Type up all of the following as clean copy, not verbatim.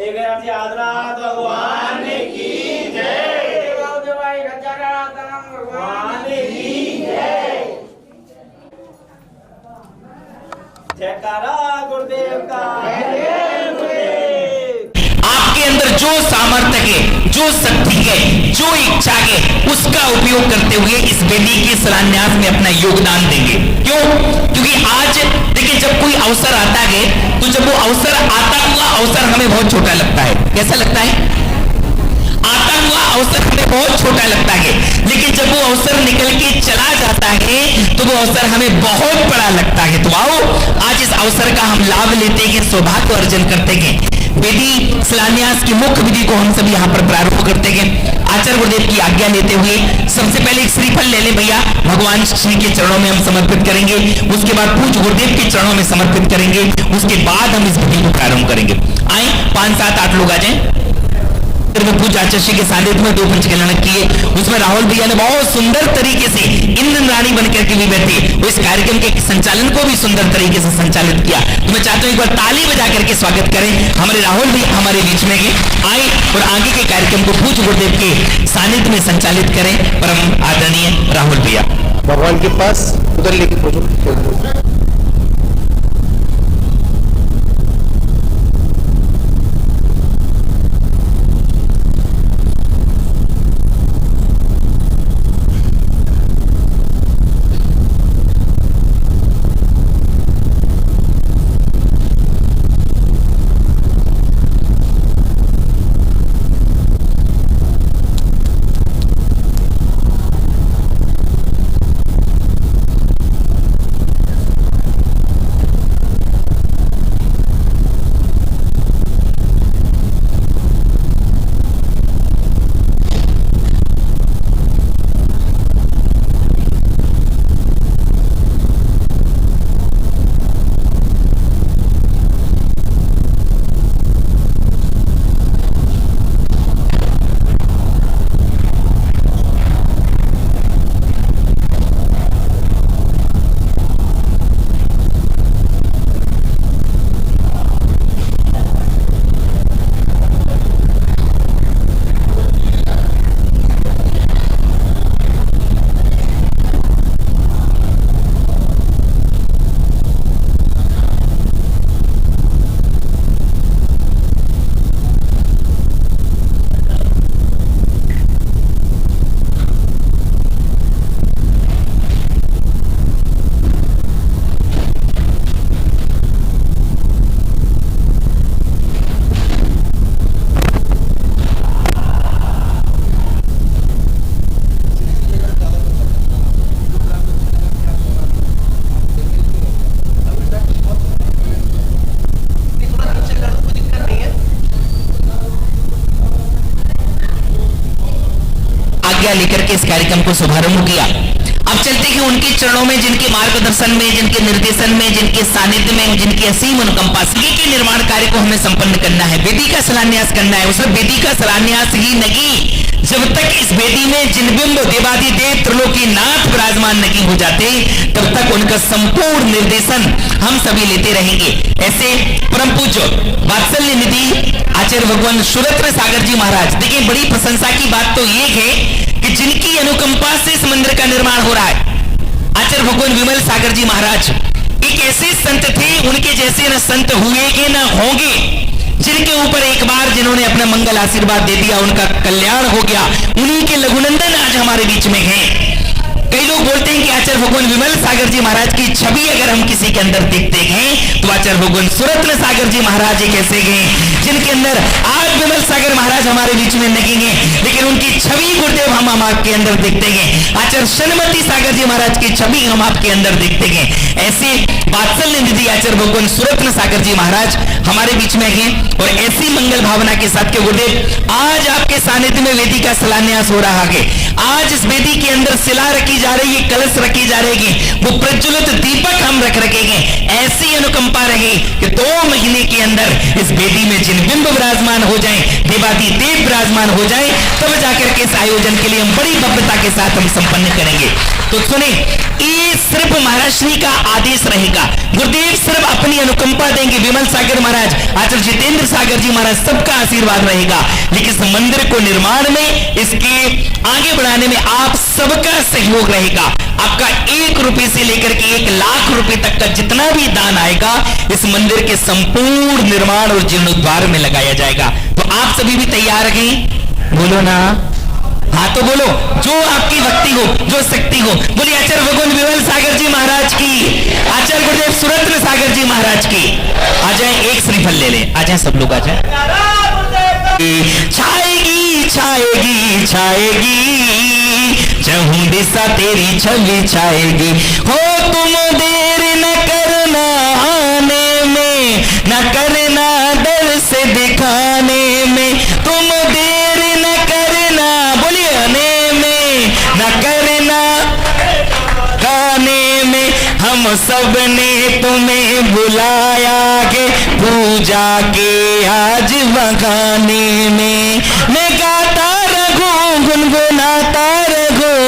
आदिनाथ भगवान की जय। भगवान की जय। जयकारा गुरुदेव का। आपके अंदर जो सामर्थ्य है, जो शक्ति है, जो इच्छा है, उसका उपयोग करते हुए इस वेदी के शिलान्यास में अपना योगदान देंगे। क्यों? क्योंकि आज देखिए, जब कोई अवसर आता है तो जब वो अवसर आता हुआ अवसर हमें बहुत छोटा लगता है। कैसा लगता है? आता हुआ अवसर हमें बहुत छोटा लगता है, लेकिन जब वो अवसर निकल के चला जाता है तो वो अवसर हमें बहुत बड़ा लगता है। तो आओ आज इस अवसर का हम लाभ लेते हैं, सौभाग्य अर्जन करते हैं। वेदी शिलान्यास की मुख्य विधि को हम सब यहाँ पर प्रारंभ करते हैं। आचार्य गुरुदेव की आज्ञा लेते हुए सबसे पहले एक श्रीफल ले ले भैया, भगवान श्री के चरणों में हम समर्पित करेंगे। उसके बाद पूज्य गुरुदेव के चरणों में समर्पित करेंगे। उसके बाद हम इस विधि को प्रारंभ करेंगे। आए 5, 7, 8 लोग आ जाए। पूज्य आचार्य के सानिध्य में 2 पंचकल्याण किए। उसमें राहुल भैया ने बहुत सुंदर तरीके से इंद्र रानी बनकर के भी बैठे, वो इस कार्यक्रम के संचालन को भी सुंदर तरीके से संचालित किया। तो मैं चाहता हूं एक बार ताली बजा करके स्वागत करें। हमारे राहुल भैया हमारे बीच में आए और आगे के कार्यक्रम को पूज्य गुरुदेव के सानिध्य में संचालित करें। परम आदरणीय राहुल भैया भगवान के पास उधर लेके पहुंचो। लेकर के इस कार्यक्रम को शुभारंभ किया। अब चलते हैं उनके चरणों में, जिनके मार्गदर्शन में, जिनके निर्देशन में, जिनके सानिध्य में, जिनकी असीम अनुकंपा के निर्माण कार्य को हमें संपन्न करना है। वेदी का शिलान्यास करना है। उस वेदी का शिलान्यास ही नहीं, जब तक इस वेदी में जिनबिंब देवादिदेव त्रिलोकीनाथ विराजमान नहीं हो जाते, तब तक उनका संपूर्ण निर्देशन हम सभी लेते रहेंगे। ऐसे परम पूज्य वात्सल्य निधि आचार्य भगवान सुरत्न सागर जी महाराज, देखिए बड़ी प्रशंसा की बात तो ये है कि जिनकी अनुकंपा से इस मंदिर का निर्माण हो रहा है। आचार्य भगवान विमल सागर जी महाराज एक ऐसे संत थे, उनके जैसे न संत हुए के न होंगे, जिनके ऊपर एक बार जिन्होंने अपना मंगल आशीर्वाद दे दिया, उनका कल्याण हो गया। उन्हीं के लघुनंदन आज हमारे बीच में हैं। कई लोग बोलते हैं कि आचार्य भगवान विमल सागर जी महाराज की छवि अगर हम किसी के अंदर देखते हैं तो आचार्य भगवान सुरत्न सागर जी महाराज एक ऐसे हैं जिनके अंदर आज विमल सागर महाराज हमारे बीच में नहीं है, लेकिन उनकी छवि गुरुदेव हम आपके अंदर देखते हैं। आचार्य शनमती सागर जी महाराज की छवि हम आपके अंदर देखते हैं। ऐसे वात्सल्य निधि आचार्य भगवान सुरत्न सागर जी महाराज हमारे बीच में हैं और ऐसी मंगल भावना के साथ के गुरुदेव आज आपके सानिध्य में वेदी का शिलान्यास हो रहा है। आज इस वेदी के अंदर शिला रखी जा रही है, कलश रखी जा रही है, वो प्रज्वलित दीपक हम रख रखेंगे। ऐसी अनुकंपा रहे कि 2 महीने के अंदर इस वेदी में जिन बिंब विराजमान हो जाएं, देवादी देव विराजमान हो जाएं, तब जाकर के इस आयोजन के लिए हम बड़ी भव्यता के साथ हम संपन्न करेंगे। तो सुने ये सिर्फ महाराज श्री का आदेश रहेगा। गुरुदेव सिर्फ अपनी अनुकंपा देंगे। विमल सागर महाराज, आचार्य जितेंद्र सागर जी महाराज, सबका आशीर्वाद रहेगा। लेकिन इस मंदिर को निर्माण में, इसके आगे बढ़ाने में आप सबका सहयोग रहेगा। आपका 1 रुपए से लेकर के 1 लाख रुपए तक का जितना भी दान आएगा इस मंदिर के संपूर्ण निर्माण और जीर्णोद्धार में लगाया जाएगा। तो आप सभी भी तैयार हैं? बोलो ना, हाँ तो बोलो, जो आपकी भक्ति हो, जो शक्ति हो। बोलिए आचार्य भगवान विमल सागर जी महाराज की, आचार्य गुरुदेव सुरत्न सागर जी महाराज की। आ जाए, एक श्रीफल ले ले, आ जाए सब लोग, आ जाए। छाएगी छाएगी छाएगी, जहूं दिशा तेरी छवि छाएगी। हो तुम देर न करना आने में, न करना डर से दिखाने में। तुम देर न करना, बोलिए, आने में, न करना गाने में। हम सब ने तुम्हें बुलाया के पूजा के आज बगाने में। मैं गाता रहूं गुनगुनाता रहूं,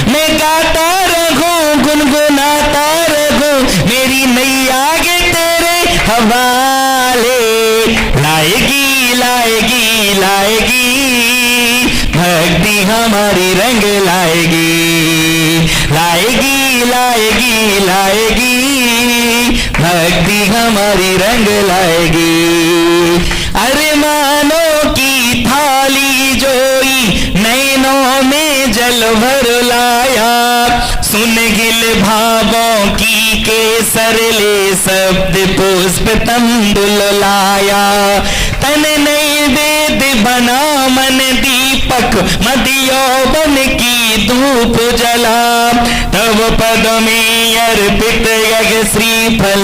मैं गाता रहूं गुनगुनाता रहूं। मेरी नैया के तेरे हवाले, लाएगी लाएगी लाएगी, भक्ति हमारी रंग लाएगी। लाएगी लाएगी लाएगी, भक्ति हमारी रंग लाएगी। अरे मानो की थाली जोई, नैनों में जल भर लाया। सुन गिल भावों की केसर ले, शब्द पुष्प तंदुल लाया। तन नैवेद्य बना मन दीपक, मदियोबन की धूप जला। तब पद में अर्पित यज्ञ श्रीफल,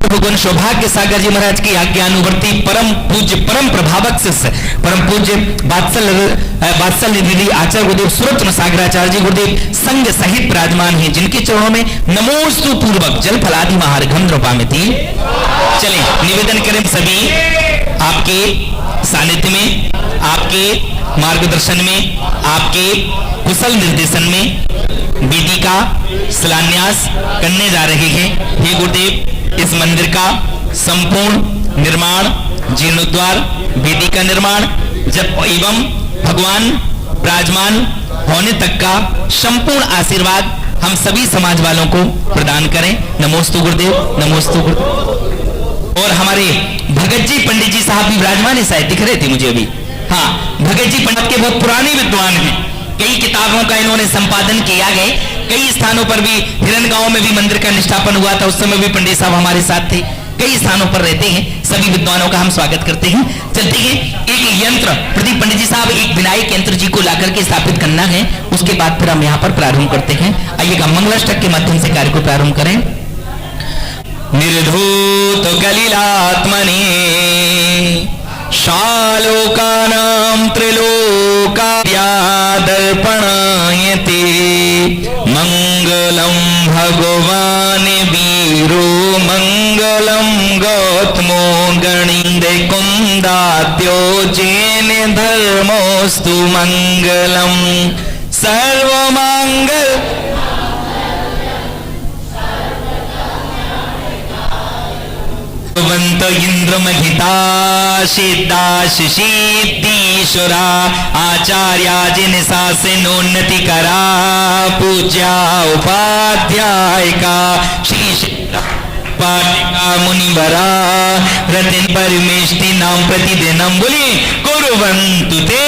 भगवान सौभाग्य सागर जी महाराज की आज्ञानुवर्ती परम पूज्य परम प्रभावक शिष्य परम पूज्य वात्सल्य निधि आचार्य गुरुदेव सुरत्न सागराचार्य जी गुरुदेव संग सहित विराजमान हैं, जिनके चरणों में नमोस्तु पूर्वक जल फलादि महार्घम द्रौपामिति। चले निवेदन करें सभी आपके सानिध्य में, आपके मार्गदर्शन में, आपके कुशल निर्देशन में विधि का शिलान्यास करने जा रहे हैं। हे गुरुदेव, इस मंदिर का संपूर्ण निर्माण, जीर्णोद्धार, वेदी का निर्माण जब एवं भगवान विराजमान होने तक का संपूर्ण आशीर्वाद हम सभी समाज वालों को प्रदान करें। नमोस्तु गुरुदेव, नमोस्तु गुरुदेव। और हमारे भगत जी पंडित जी साहब भी विराजमान है, शायद दिख रहे थे मुझे अभी। हाँ, भगत जी पंडित के बहुत पुराने विद्वान हैं, कई किताबों का इन्होंने संपादन किया है। कई स्थानों पर भी, हिरन गांव में भी मंदिर का निष्ठापन हुआ था, उस समय भी पंडित साहब हमारे साथ थे। कई स्थानों पर रहते हैं, सभी विद्वानों का हम स्वागत करते हैं। चलते हैं, एक यंत्र प्रदीप पंडित जी साहब एक विनायक यंत्र जी को लाकर के स्थापित करना है, उसके बाद फिर हम यहाँ पर प्रारंभ करते हैं। आइएगा, मंगलाष्टक के माध्यम से कार्य को प्रारंभ करें। निर्धूत कलिलात्मने शालोकानां त्रिलोकादर्पणायते। मंगलम भगवान वीरो, मंगलम गौतमो गणिंदे कुंदात्यो, जेन धर्मोस्तु मंगलम। सर्वमंगल वंत इंद्र महिता सिद्धा सिद्धीश्वरा, आचार्या जिन शासनोन्नति करा, पूज्या उपाध्यायिका श्री पाटिका मुनिवरा, रतिन परमेष्टि नाम प्रतिदिनम। बोलिए, कुर्वन्तु ते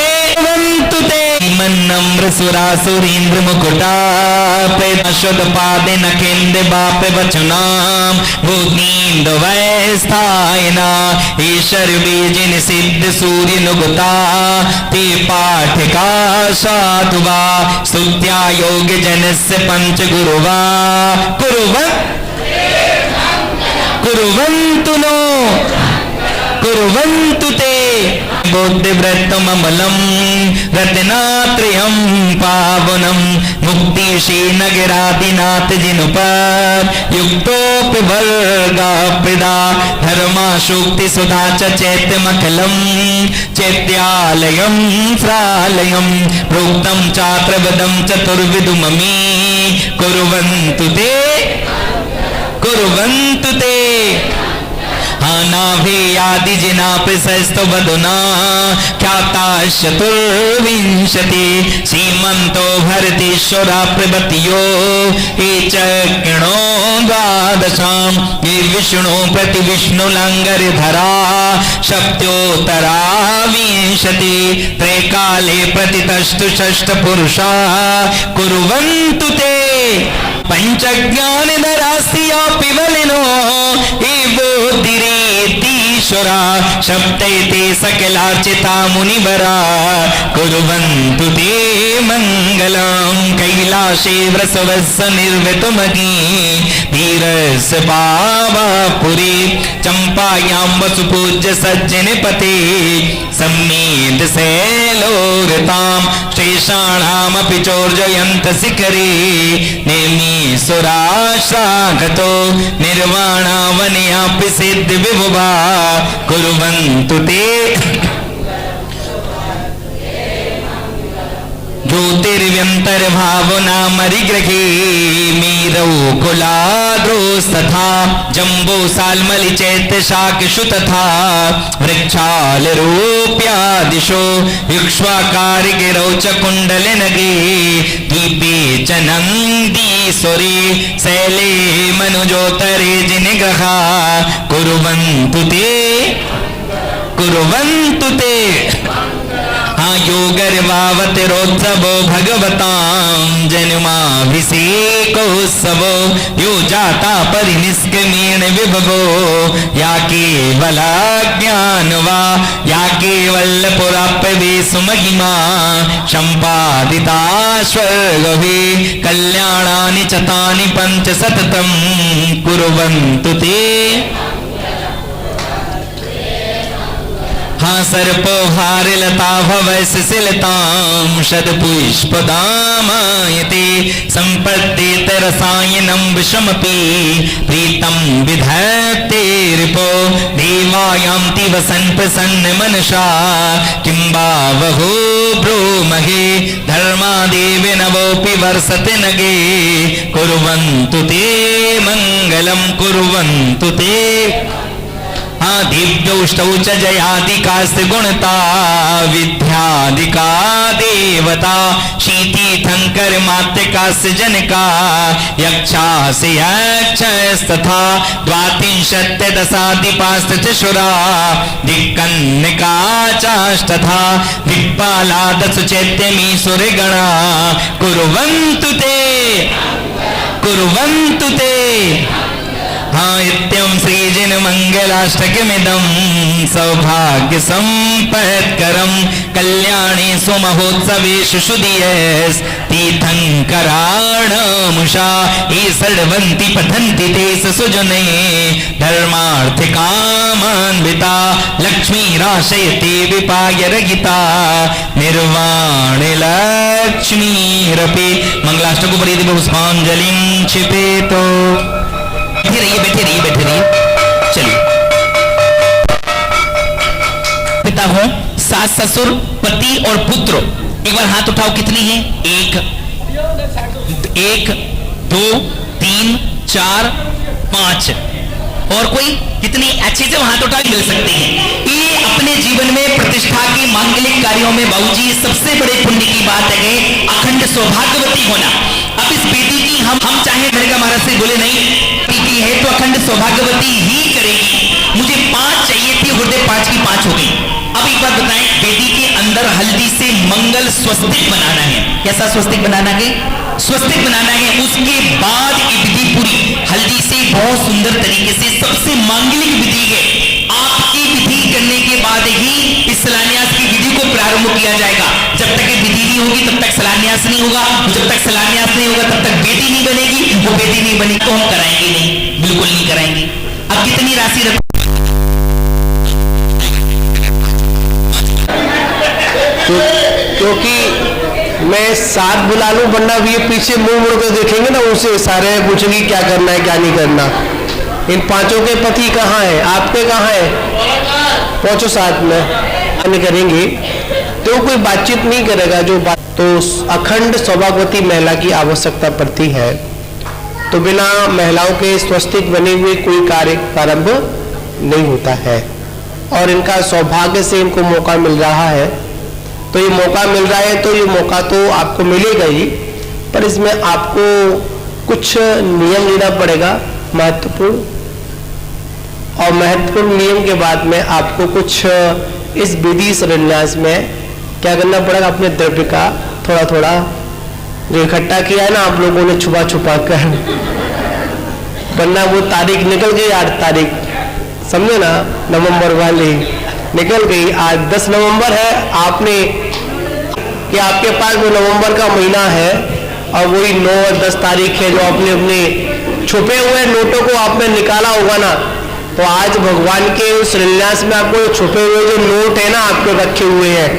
मन्नम्र सुरासुरीन्द्र मुकुटापे शुद्ध पादे नखेंद्र बाप वचनाम भूतीन्द्र वैस्थायना ईश्वर बीजिन सिद्ध सूर्य नुगता ते पाठ का साधुवा स्तुत्या योग जनस्य पंच गुरुवा कुरुवन्तु नो कुरुवन्तु ते बुद्धि व्रतम अमलम रत्नात्रयम पावनम मुक्तिशील नगरादिनाथ जिनुपर युक्तोपि वर्गा प्रदा धर्मा शुक्ति सुधा चैत्यमखलम चैत्यालयम श्रालयम प्रोक्तम चात्रवदम चतुर्विदुममी कुरुवन्तु ते नाभि आदि जिना प्रशस्त वदुना ख्याता चतुर्विंशति सीमंतो भरतीश्वरा प्रभृतियो ये चक्रणो द्वादशाम ये विष्णु प्रति विष्णु लंगर धरा सप्त्योत्तरा विंशति त्रैकाले प्रतितस्तु षष्ठ पुरुषा कुर्वन्तु ते पंचज्ञान दरास्तिया पिबलिनो बुद्धिरेतीश्वरा शब्दैते सकलार्चिता मुनिवरा कुर्वन्तु ते मंगलम कैलाशे वृषभस्य निर्वृतमगी धीरस्य पावापुरी चंपायां वसुपूज्य सज्जन पते सम्मेद शैलोरतां शेषाणामपि चोर्जयन्त शिखरे नेमीश्वराश्रागतो निर्वाणावनयापि सिद्ध विभुवा कुर्वन्तु ते ज्योतिर्व्यंतर भावना मरिग्रहे मीरौ कुलाद्रोस्तथा जम्बो साल्मलि चैत्य शाकशु तथा वृक्षाल रूप्यादिशो युक्ष्वाकार गिरौ च कुंडल नगे द्वीपे च नन्दीश्वरे शैले मनुजोतरे जिनिग्रहा कुर्वन्तु ते योगर्वावतिरोत्सवो भगवतां जन्माभिषेकोत्सवो यो जाता परिनिष्क्रमेण विभवो या केवलाज्ञानवा या केवलपुराप्यवेशु महिमा सम्पादिता स्वर्गवे कल्याणानि च तानि पञ्च सततं कुर्वन्तु ते सर्पोहारिलता भवशिशिलतां शतपुष्पदामायते सम्पद्येत रसायनं विषमपि प्रीतं विधत्ते रिपो देवायान्ति वसन् प्रसन्न मनसा किं वा वहो ब्रूमहे धर्मादेव नवोऽपि वर्षते नगे कुर्वन्तु ते मङ्गलं कुर्वन्तु ते दिव्यौष्टौ च जयादिकास्ति गुणता विद्यादिका देवता शीतीर्थंकर मात्यकास्य जनका यक्षास्य यक्षस्तथा द्वात्रिंशत्यदशादिपास्त चुरा दिक्कन्निका चास्तथा दिक्पालादसु चैत्यमीसुरगणा कुर्वन्तु ते इत्यं श्रीजिन मंगलाष्टकमिदं सौभाग्य संपत्करं कल्याणे सुमहोत्सवेषु शुदियस् तीर्थंकराणमुषा ये षड्वन्ति पठन्ति ते सुजने धर्मार्थिकामान्विता लक्ष्मीराशयते विपाय रगिता निर्वाणे लक्ष्मीरपि मंगलाष्टक उपरि पुष्पांजलिं क्षिपेतो। बैठे रहिए चलिए। पिता हो, सास ससुर पति और पुत्र, एक बार हाथ उठाओ। कितनी है? एक 2 3 4 5 और कोई? कितनी? अच्छे से हाथ उठा मिल सकते हैं। ये अपने जीवन में प्रतिष्ठा के मांगलिक कार्यों में बाबूजी सबसे बड़े पुण्य की बात है अखंड सौभाग्यवती होना। अब इस बेटी की हम चाहे मेरे का महाराज से बोले नहीं की है तो अखंड सौभाग्यवती ही करेगी। मुझे 5 चाहिए थी, हृदय 5 की 5 हो गई। अब एक बात बताएं, बेटी के अंदर हल्दी से मंगल स्वस्तिक बनाना है। कैसा स्वस्तिक बनाना है? स्वस्तिक बनाना है। उसके बाद ये विधि पूरी हल्दी से बहुत सुंदर तरीके से सबसे मांगलिक विधि है। आपकी विधि करने के बाद ही इस शिलान्यास की विधि को प्रारंभ किया जाएगा। जब तक ये विधि नहीं होगी तब तक शिलान्यास नहीं होगा। जब तक शिलान्यास नहीं होगा तब तक बेटी नहीं बनेगी। वो बेटी नहीं बनेगी तो हम कराएंगे नहीं, बिल्कुल नहीं कराएंगे। अब कितनी राशि रख क्योंकि मैं साथ बुला लूं, वरना ये पीछे मुंह मुड़ कर देखेंगे ना, उनसे सारे पूछेंगे क्या करना है क्या नहीं करना। इन पांचों के पति कहाँ है, आपके कहाँ है? पहुंचो साथ में नहीं करेंगे तो कोई बातचीत नहीं करेगा। जो बात तो अखंड सौभाग्यवती महिला की आवश्यकता पड़ती है, तो बिना महिलाओं के स्वस्तिक बने हुए कोई कार्य प्रारंभ नहीं होता है। और इनका सौभाग्य से इनको मौका मिल रहा है, तो ये मौका मिल रहा है तो ये मौका तो आपको मिलेगा ही, पर इसमें आपको कुछ नियम लेना पड़ेगा महत्वपूर्ण। और महत्वपूर्ण नियम के बाद में आपको कुछ इस विधि शिलान्यास में क्या करना पड़ेगा, अपने द्रव्य का थोड़ा थोड़ा जो इकट्ठा किया है ना आप लोगों ने छुपा छुपा कर, वरना वो तारीख निकल गई, 8 तारीख समझे ना, नवंबर वाली निकल गई। आज 10 नवंबर है, आपने कि आपके पास वो नवंबर का महीना है और वही 9 और 10 तारीख है जो आपने अपने छुपे हुए नोटों को आपने निकाला होगा ना, तो आज भगवान के उस शिलान्यास में आपको छुपे हुए जो नोट है ना आपके रखे हुए हैं,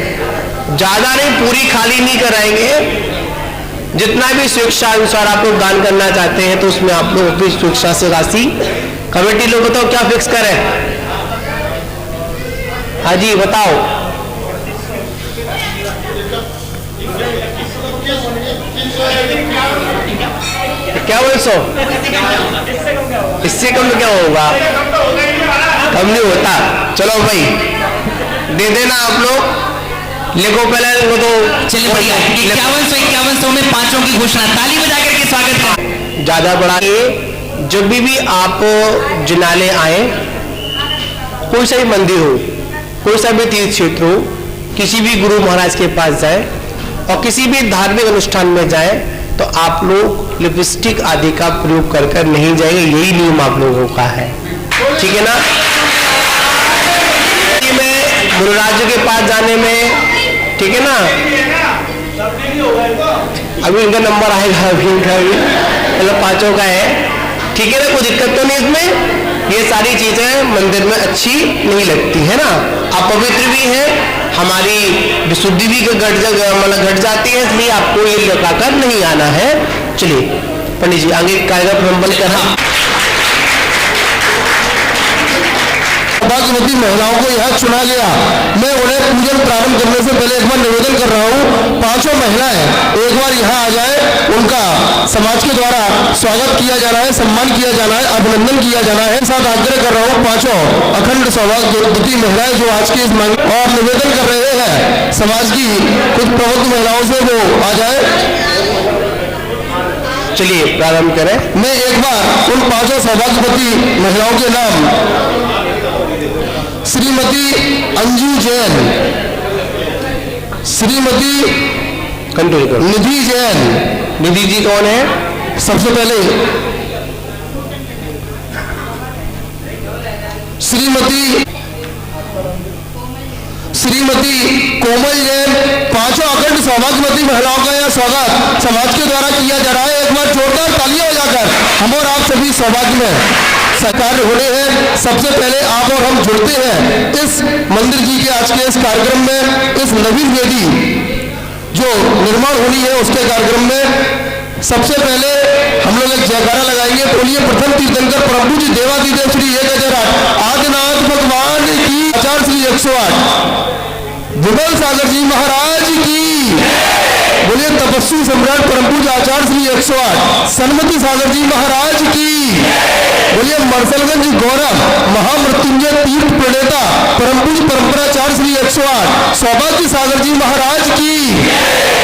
ज्यादा नहीं, पूरी खाली नहीं कराएंगे। जितना भी स्वेच्छा अनुसार आप लोग दान करना चाहते हैं तो उसमें आप लोग अपनी स्वेच्छा से राशि, कमेटी लोग बताओ क्या फिक्स करें? हाँ जी बताओ। क्या बोल सो? इससे कम क्या होगा? कम नहीं होता। चलो भाई दे देना आप लोग, लिखो पहले वो तो। चलिए भैया 5100 में पांचों की घोषणा, ताली बजा करके स्वागत करें। ज्यादा बड़ा ये, जब भी आप जिनाले आए, कोई सा भी मंदिर हो, कोई सा भी तीर्थ क्षेत्र हो, किसी भी गुरु महाराज के पास जाए और किसी भी धार्मिक अनुष्ठान में जाए तो आप लोग लिपस्टिक आदि का प्रयोग कर कर नहीं जाएंगे, यही नियम आप लोगों का है, ठीक है ना? में गुरुराज के पास जाने में, ठीक है ना? अभी इनका नंबर आएगा, अभी इनका भी मतलब पांचों का है, ठीक है ना? कोई दिक्कत तो नहीं इसमें। ये सारी चीजें मंदिर में अच्छी नहीं लगती है ना, अपवित्र भी है, हमारी विशुद्धि भी घट जाती है, इसलिए आपको ये लगाकर नहीं आना है। चलिए पंडित जी आगे कार्यक्रम प्रबंध करा। सौभाग्यवती महिलाओं को यहाँ चुना गया। मैं उन्हें पूजन प्रारंभ करने से पहले एक बार निवेदन कर रहा हूँ, पांचों महिलाएं एक बार यहाँ आ जाए, उनका समाज के द्वारा स्वागत किया जाना है, सम्मान किया जाना है, अभिनंदन किया जाना है। साथ आग्रह कर रहा हूँ पांचों अखंड सौभाग्यवती महिलाएं जो आज की इस मांग और निवेदन कर रहे हैं समाज की कुछ प्रबुद्ध महिलाओं से, वो आ जाए। चलिए प्रारंभ करें। मैं एक बार उन पांचों सौभाग्यवती महिलाओं के नाम, श्रीमती अंजू जैन, श्रीमती निधि जैन। निधि जी कौन है? सबसे पहले श्रीमती कोमल जैन। पांचों अखंड सौभाग्यवती महिलाओं का यह स्वागत समाज के द्वारा किया जा रहा है। एक बार जोरदार तालियां बजाकर हम और आप सभी सौभाग्य में साकार होने हैं। सबसे पहले आप और हम जुड़ते हैं इस मंदिर जी के आज के इस कार्यक्रम में, इस नवीन वेदी जो निर्माण होनी है उसके कार्यक्रम में। सबसे पहले हम लोग एक जयकारा लगाएंगे, बोलिए प्रथम तीर्थंकर परम पूज्य देवाधिदेव श्री 1008 आदिनाथ भगवान की, आचार्य श्री 108 विमल सागर जी महाराज की, बोलिए तपस्वी सम्राट परम पूज्य आचार्य श्री 108 सन्मति सागर जी महाराज की, बोलिए मरसलगंज गौरव महामृत्युंजय तीर्थ प्रणेता परम पूज्य परंपराचार्य श्री 108 सौभाग्य सागर जी महाराज की,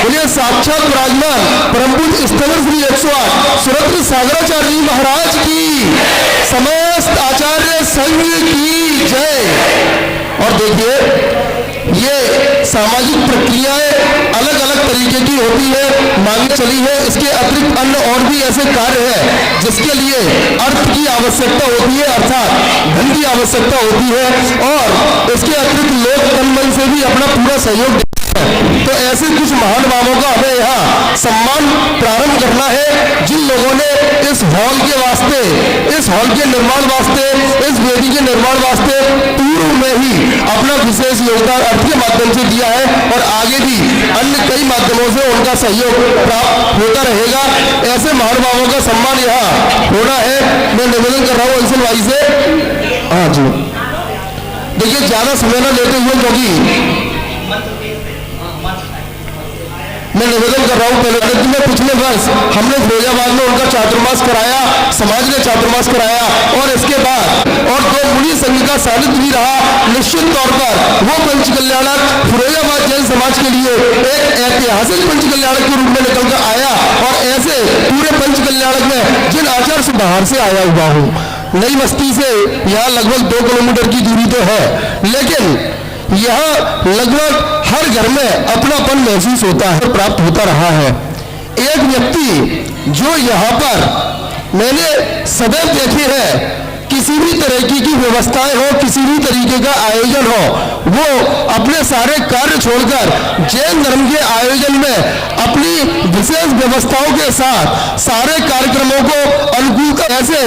बोलिए साक्षात विराजमान परम पूज्य स्थवर श्री 108 सुरत्र सागराचार्य जी महाराज की, समस्त आचार्य संघ की जय। और देखिए ये सामाजिक प्रक्रियाएं अलग अलग तरीके की होती है, मांगे चली है। इसके अतिरिक्त अन्य और भी ऐसे कार्य हैं जिसके लिए अर्थ की आवश्यकता होती है, अर्थात धन की आवश्यकता होती है, और इसके अतिरिक्त लोग तन मन से भी अपना पूरा सहयोग देते हैं। तो ऐसे कुछ महान भावों का हमें यहाँ सम्मान प्रारंभ करना है, जिन लोगों ने इस हॉल के वास्ते, इस हॉल के निर्माण वास्ते, इस वेदी के निर्माण वास्ते पूर्व में ही अपना विशेष योगदान अर्थ के माध्यम से दिया है, और आगे भी अन्य कई माध्यमों से उनका सहयोग प्राप्त होता रहेगा। ऐसे महान भावों का सम्मान यहाँ होना है। मैं निवेदन कर रहा हूँ अंशुल भाई से। हाँ जी, देखिए ज्यादा समय न लेते हुए, क्योंकि मैं निवेदन कर रहा हूँ पहले में पिछले वर्ष हमने फिरोजाबाद में उनका चातुर्मास कराया, समाज ने चातुर्मास कराया, और इसके बाद और 2 मुनि संघ का सानिध्य भी रहा। निश्चित तौर पर वो पंचकल्याणक फिरोजाबाद जैन समाज के लिए एक ऐतिहासिक पंचकल्याणक के रूप में निकल कर आया, और ऐसे पूरे पंचकल्याणक में जिन आचार्य से बाहर से आया हुआ हूँ, नई बस्ती से यहाँ लगभग 2 किलोमीटर की दूरी तो है, लेकिन यहाँ लगभग हर घर में अपनापन महसूस होता है, प्राप्त होता रहा है। एक व्यक्ति जो यहाँ पर मैंने सदैव देखे हैं, किसी भी तरीके की व्यवस्थाएं हो, किसी भी तरीके का आयोजन हो, वो अपने सारे कार्य छोड़कर जैन धर्म के आयोजन में अपनी विशेष व्यवस्थाओं के साथ सारे कार्यक्रमों को अनुकूल कर, ऐसे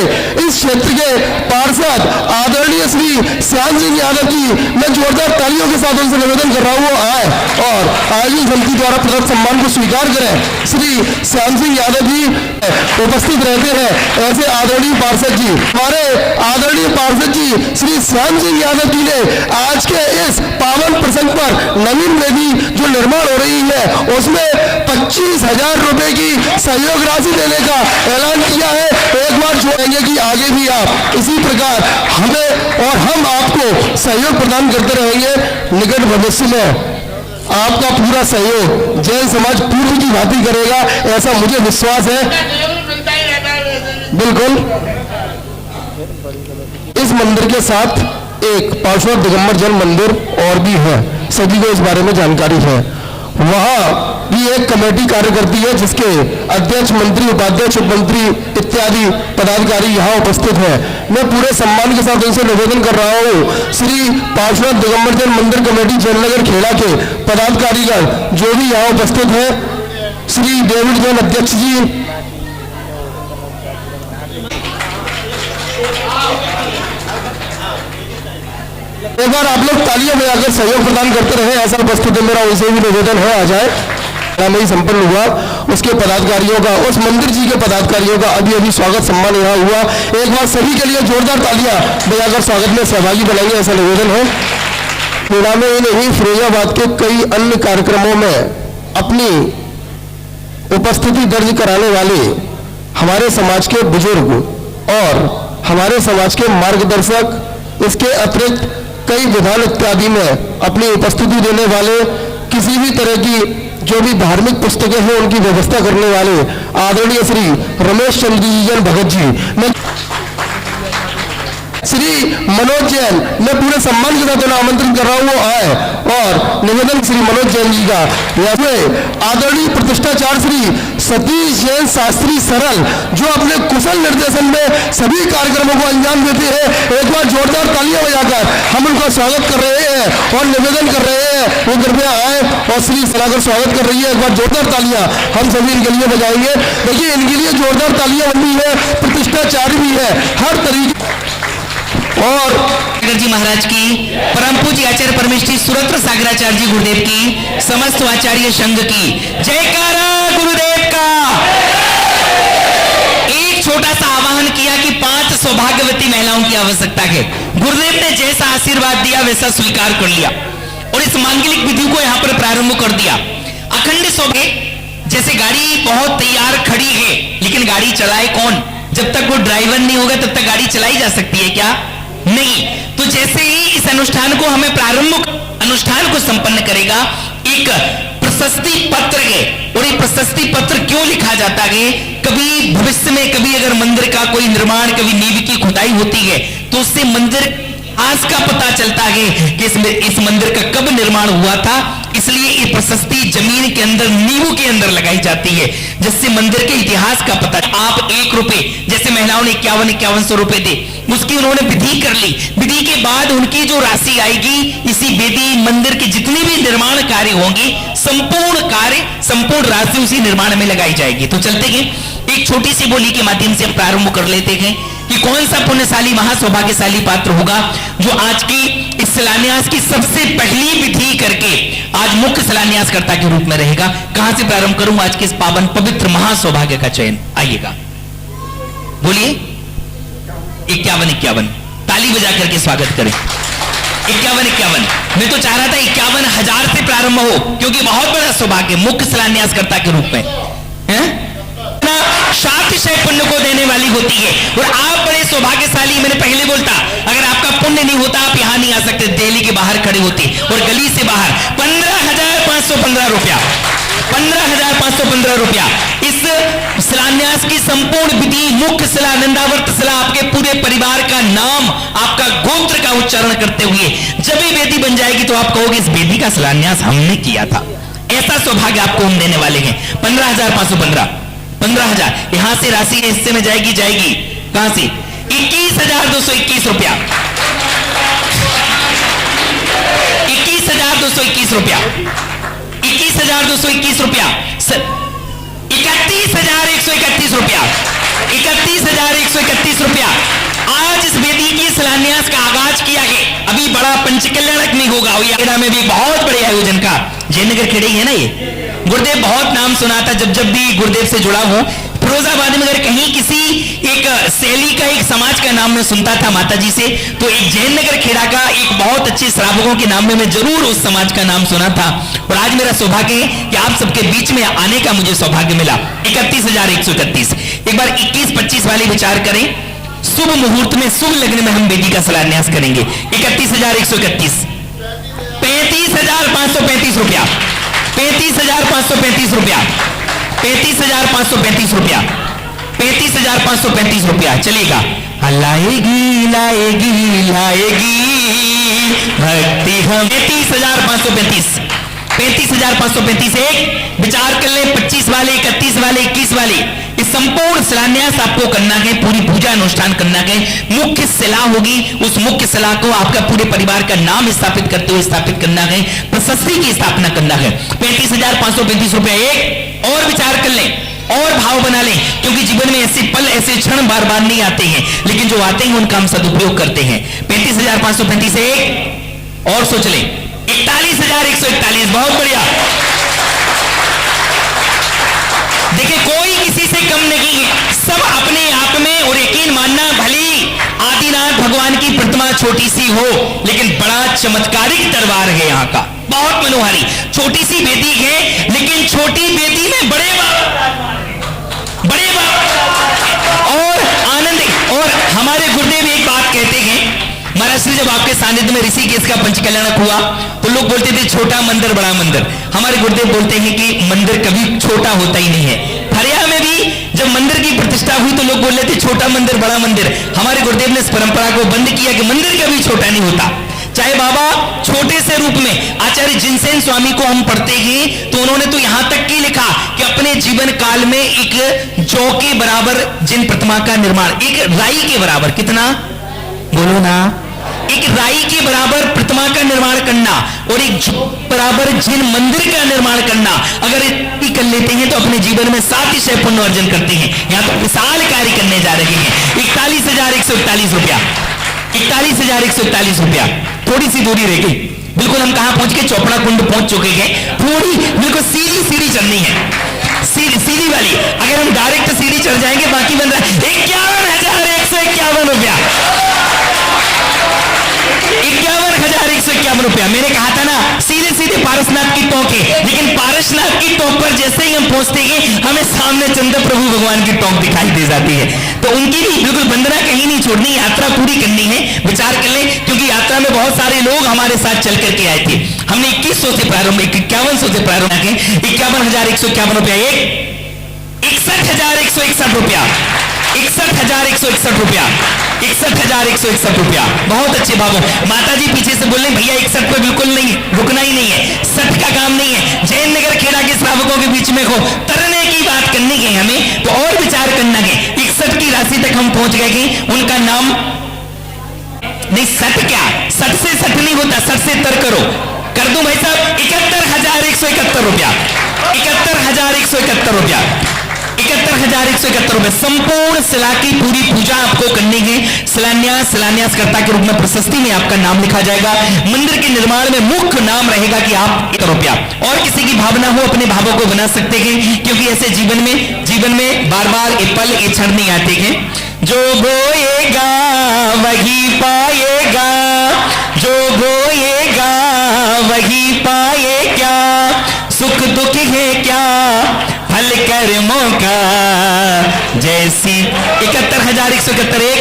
इस क्षेत्र के पार्षद आदरणीय श्री श्याम सिंह यादव जी, मैं जोरदार तालियों के साथ उनसे निवेदन कर रहा हूँ वो आए और आयोजन समिति द्वारा प्रदत्त सम्मान को स्वीकार करें। श्री श्याम सिंह यादव जी उपस्थित रहते हैं। ऐसे आदरणीय पार्षद जी, हमारे आदरणीय पार्षद जी श्री श्याम सिंह यादव जी ने आज के इस पावन प्रसंग पर नवीन वेदी जो निर्माण हो रही है, उसमें 25,000 रुपए की सहयोग राशि देने का ऐलान किया है। एक बार जोड़ेंगे कि आगे भी आप इसी प्रकार हमें और हम आपको सहयोग प्रदान करते रहेंगे। निकट भविष्य में आपका पूरा सहयोग जैन समाज पूर्व की भांति करेगा, ऐसा मुझे विश्वास है। बिल्कुल इस मंदिर के साथ एक पार्श्व दिगंबर जैन मंदिर और भी है, सभी को इस बारे में जानकारी है। वहां भी एक कमेटी कार्य करती है जिसके अध्यक्ष, मंत्री, उपाध्यक्ष, उप मंत्री इत्यादि पदाधिकारी यहाँ उपस्थित हैं। मैं पूरे सम्मान के साथ उनसे निवेदन कर रहा हूँ, श्री पार्श्व दिगंबर जैन मंदिर कमेटी जयनगर खेड़ा के पदाधिकारीगण जो भी यहाँ उपस्थित है, श्री डेविड जैन अध्यक्ष जी, एक बार आप लोग तालियां बजाकर सहयोग प्रदान करते रहे, ऐसा उपस्थित मेरा उनसे भी निवेदन है। आ जाए नहीं संपन्न हुआ उसके पदाधिकारियों का, उस मंदिर जी के पदाधिकारियों का अभी अभी स्वागत सम्मान यहाँ हुआ। एक बार सभी के लिए जोरदार तालियां बजाकर स्वागत में सहभागी बनाएंगे, ऐसा निवेदन है। खेड़ा में ही नहीं, फिरोजाबाद के कई अन्य कार्यक्रमों में अपनी उपस्थिति दर्ज कराने वाले हमारे समाज के बुजुर्ग और हमारे समाज के मार्गदर्शक, इसके अतिरिक्त कई विधान इत्यादि में अपनी उपस्थिति देने वाले, किसी भी तरह की जो भी धार्मिक पुस्तकें हैं उनकी व्यवस्था करने वाले आदरणीय श्री रमेश चंद्र जी भगत जी, मैं श्री मनोज जैन, मैं पूरे सम्मान के साथ उन्हें आमंत्रित कर रहा हूँ वो आए, और निवेदन श्री मनोज जैन जी का, आदरणीय प्रतिष्ठाचार्य श्री सतीश जैन शास्त्री सरल जो अपने कुशल निर्देशन में सभी कार्यक्रमों को अंजाम देते हैं। एक बार जोरदार तालियां बजाकर हम उनका स्वागत कर रहे हैं और निवेदन कर रहे हैं वो कृपया आए और श्री सलाहकर स्वागत कर रही है। एक बार जोरदार तालियां हम सभी इनके लिए बजाएंगे। देखिए इनके लिए जोरदार तालियां बनी है, प्रतिष्ठाचार्य भी है हर तरीके। और जी महाराज की, परम पूज्य आचार्य परमेश्वरी सुरत्र सागराचार्य जी गुरुदेव की, समस्त आचार्य संघ की जयकारा गुरुदेव का। एक छोटा सा आह्वान किया कि 5 सौभाग्यवती महिलाओं की आवश्यकता है। गुरुदेव ने जैसा आशीर्वाद दिया वैसा स्वीकार कर लिया और इस मांगलिक विधि को यहाँ पर प्रारंभ कर दिया। अखंड सौभाग्य जैसे गाड़ी बहुत तैयार खड़ी है, लेकिन गाड़ी चलाए कौन? जब तक वो ड्राइवर नहीं होगा तब तक गाड़ी चलाई जा सकती है क्या? नहीं। तो जैसे ही इस अनुष्ठान को हमें प्रारंभ अनुष्ठान को संपन्न करेगा, एक प्रशस्ति पत्र है। और ये प्रशस्ति पत्र क्यों लिखा जाता है? कभी भविष्य में कभी अगर मंदिर का कोई निर्माण, कभी नींव की खुदाई होती है तो उससे मंदिर आज का पता चलता है कि इस मंदिर का कब निर्माण हुआ था। इसलिए ये प्रशस्ति जमीन के अंदर अंदर, नींबू के अंदर लगाई जाती है, जिससे मंदिर के इतिहास का पता। आप 1 रुपए, जैसे महिलाओं ने 51-5100 रुपए दे, उसकी उन्होंने विधि कर ली। विधि के बाद उनकी जो राशि आएगी, इसी वेदी मंदिर के जितने भी निर्माण कार्य होंगे, संपूर्ण राशि उसी निर्माण में लगाई जाएगी। तो चलते हैं एक छोटी सी बोली के माध्यम से प्रारंभ कर लेते हैं कि कौन सा पुण्यशाली महासौभाग्यशाली पात्र होगा जो आज की इस शिलान्यास की सबसे पहली विधि करके आज मुख्य शिलान्यासकर्ता के रूप में रहेगा। कहां से प्रारंभ करूं आज के इस पावन पवित्र महासौभाग्य का चयन? आइएगा, बोलिए। 51 ताली बजा करके स्वागत करें। 51 मैं तो चाह रहा था 51,000 से प्रारंभ हो, क्योंकि बहुत बड़ा सौभाग्य मुख्य शिलान्यासकर्ता के रूप में है? सातिशय पुण्य को देने वाली होती है और आप बड़े सौभाग्यशाली। मैंने पहले बोलता, अगर आपका पुण्य नहीं होता आप यहां नहीं आ सकते, दिल्ली के बाहर खड़े होते और गली से बाहर 15,515 रुपया, 15,515 रुपया इस शिलान्यास की संपूर्ण विधि, मुख्य शिला, नंदावर्त शिला, आपके पूरे परिवार का नाम, आपका गोत्र का उच्चारण करते हुए जब ये वेदी बन जाएगी तो आप कहोगे इस वेदी का शिलान्यास हमने किया था। ऐसा सौभाग्य आपको हम देने वाले हैं। 15,515 यहां से राशि के हिस्से में जाएगी। कहां से? 21,221 रुपया, 21,221 रुपया, 21,221 रुपया, 31,131 रुपया, 31,131 रुपया। आज इस वेदी की शिलान्यास का आगाज किया गया। अभी बड़ा पंचकल्याणक में होगा, में भी बहुत बड़े आयोजन का। जयनगर खेड़े है ना ये। गुरुदेव बहुत नाम सुना था, जब भी गुरुदेव से जुड़ा हूं। फिरोजाबाद में अगर कहीं किसी एक शैली का, एक समाज का नाम मैं सुनता था माता जी से, तो एक जयनगर खेड़ा का एक बहुत अच्छे श्रावकों के नाम में मैं जरूर उस समाज का नाम सुना था। और आज मेरा सौभाग्य है कि आप सबके बीच में आने का मुझे सौभाग्य मिला। 31,131। एक बार 21-25 वाले विचार करें। शुभ मुहूर्त में, शुभ लग्न में हम वेदी का शिलान्यास करेंगे। 31,131, 35,535 रुपया, 35,535 रुपया, 35,535 रुपया, 35,535 रुपया। चलेगा। लाएगी लाएगी लाएगी भक्ति हम। 35,535, 35,535। एक विचार कर ले, 25 वाले, 31 वाले, 21 वाले, इस संपूर्ण शिलान्यास आपको करना है, पूरी पूजा अनुष्ठान करना है। मुख्य शिला होगी, उस मुख्य शिला को आपका पूरे परिवार का नाम स्थापित करते हुए स्थापित करना है, प्रशस्ति की स्थापना करना है। 35,535 रुपया। एक और विचार कर लें और भाव बना लें, क्योंकि जीवन में ऐसे पल, ऐसे क्षण बार बार नहीं आते हैं, लेकिन जो आते हैं उनका हम सदुपयोग करते हैं। 35,535 एक और सोच लें। 41,141। बहुत बढ़िया। देखिए, कोई किसी से कम नहीं है, सब अपने आप में। और यकीन मानना, भली आदिनाथ भगवान की प्रतिमा छोटी सी हो, लेकिन बड़ा चमत्कारिक दरबार है यहाँ का, बहुत मनोहारी। छोटी सी वेदी है, लेकिन छोटी वेदी में बड़े बाबा और आनंद। और हमारे गुरुदेव एक बात कहते हैं, महाराज श्री जब आपके सानिध्य में ऋषिकेश का पंचकल्याणक हुआ तो लोग बोलते थे छोटा मंदिर बड़ा मंदिर। हमारे गुरुदेव बोलते हैं कि मंदिर कभी छोटा होता ही नहीं है। फरिया में भी जब मंदिर की प्रतिष्ठा हुई तो लोग बोल रहे थे छोटा मंदिर बड़ा मंदिर। हमारे गुरुदेव ने इस परंपरा को बंद किया कि मंदिर कभी छोटा नहीं होता। चाहे बाबा छोटे से रूप में आचार्य जिनसेन स्वामी को हम पढ़ते हैं तो उन्होंने तो यहां तक की लिखा कि अपने जीवन काल में एक जौ के बराबर जिन प्रतिमा का निर्माण, एक राई के बराबर, कितना बोलो ना, एक राई के बराबर प्रतिमा का निर्माण करना और एक बराबर जिन मंदिर का निर्माण करना, अगर इतनी कर लेते हैं तो अपने जीवन में 7 पुण्य अर्जन करते हैं। यहां तो विशाल कार्य करने जा रहे हैं। 41,141 रुपया, 41,141 रुपया। थोड़ी सी दूरी रह गई, बिल्कुल हम कहां पहुंच गए? चौपड़ा कुंड पहुंच चुके हैं। थोड़ी बिल्कुल सीधी चढ़नी है, सीधी वाली। अगर हम डायरेक्ट सीढ़ी चढ़ जाएंगे, बाकी बन रहा है 51,151 रुपया, 51,151 रुपया। मैंने कहा था ना सीधे पारसनाथ की टोंक है, लेकिन पारसनाथ की टोंक पर जैसे ही हम पहुंचते हैं हमें सामने चंद्र प्रभु भगवान की टोंक दिखाई दे जाती है। तो उनकी भी बिल्कुल वंदना कहीं नहीं छोड़नी, यात्रा पूरी करनी है। विचार कर लें, क्योंकि यात्रा में बहुत सारे लोग हमारे साथ चल करके आए थे। हमने 2100 से प्रारंभ, 5100 से प्रारंभ किए, 51,151 रुपया। एक 61,161 रुपया, 61,161 रुपया, 61,161 रुपया। बहुत अच्छे बाबू। माता जी पीछे से बोल रहे भैया 61 पे बिल्कुल नहीं रुकना ही नहीं है, 60 का काम नहीं है। जयनगर खेड़ा के श्रावकों में को तरने की बात करनी है हमें, तो और विचार करना है। 61 की राशि तक हम पहुंच गए कि उनका नाम नहीं, 60 क्या, 60 से 60 नहीं होता, 60 से तर करो, कर दूं भाई साहब 71,171 रुपया, 71,171 रुपया, 71,171 रुपए। संपूर्ण शिला की पूरी पूजा आपको करनी है। शिलान्यासकर्ता के रूप में प्रशस्ति में आपका नाम लिखा जाएगा। मंदिर के निर्माण में मुख्य नाम रहेगा कि आप 1 रुपया। और किसी की भावना हो अपने भावों को बना सकते हैं, क्योंकि ऐसे जीवन में बार बार ये पल ये क्षण नहीं आते हैं। जो बोएगा वही पाएगा, जो बोएगा वही पाए क्या, सुख दुख है क्या फल कर्मों का, जैसी 71,171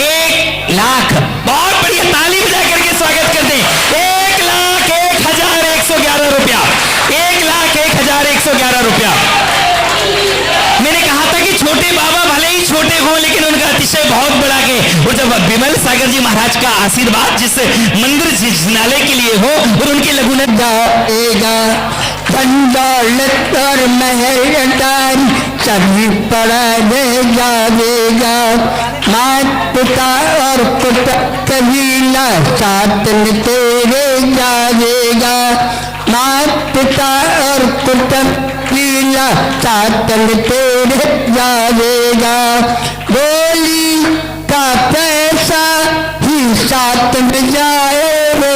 1 लाख। बहुत बढ़िया, ताली बजा करके स्वागत करते हैं। 1,01,111 रुपया, 1,01,111 रुपया। मैंने कहा था कि छोटे बाबा भले ही छोटे हों, लेकिन उनका अतिशय बहुत बड़ा है। और जब विमल सागर जी महाराज का आशीर्वाद जिस मंदिर जिनाले के लिए हो, और उनके लघुनत जाएगा दौलत और महल सभी पड़ा दे जाएगा, मात पिता और पुत्र कबीला साथ में तेरे जाएगा, मात पिता और पुत्र कबीला साथ में तेरे जाएगा, बोली का पैसा ही साथ में जाएगा,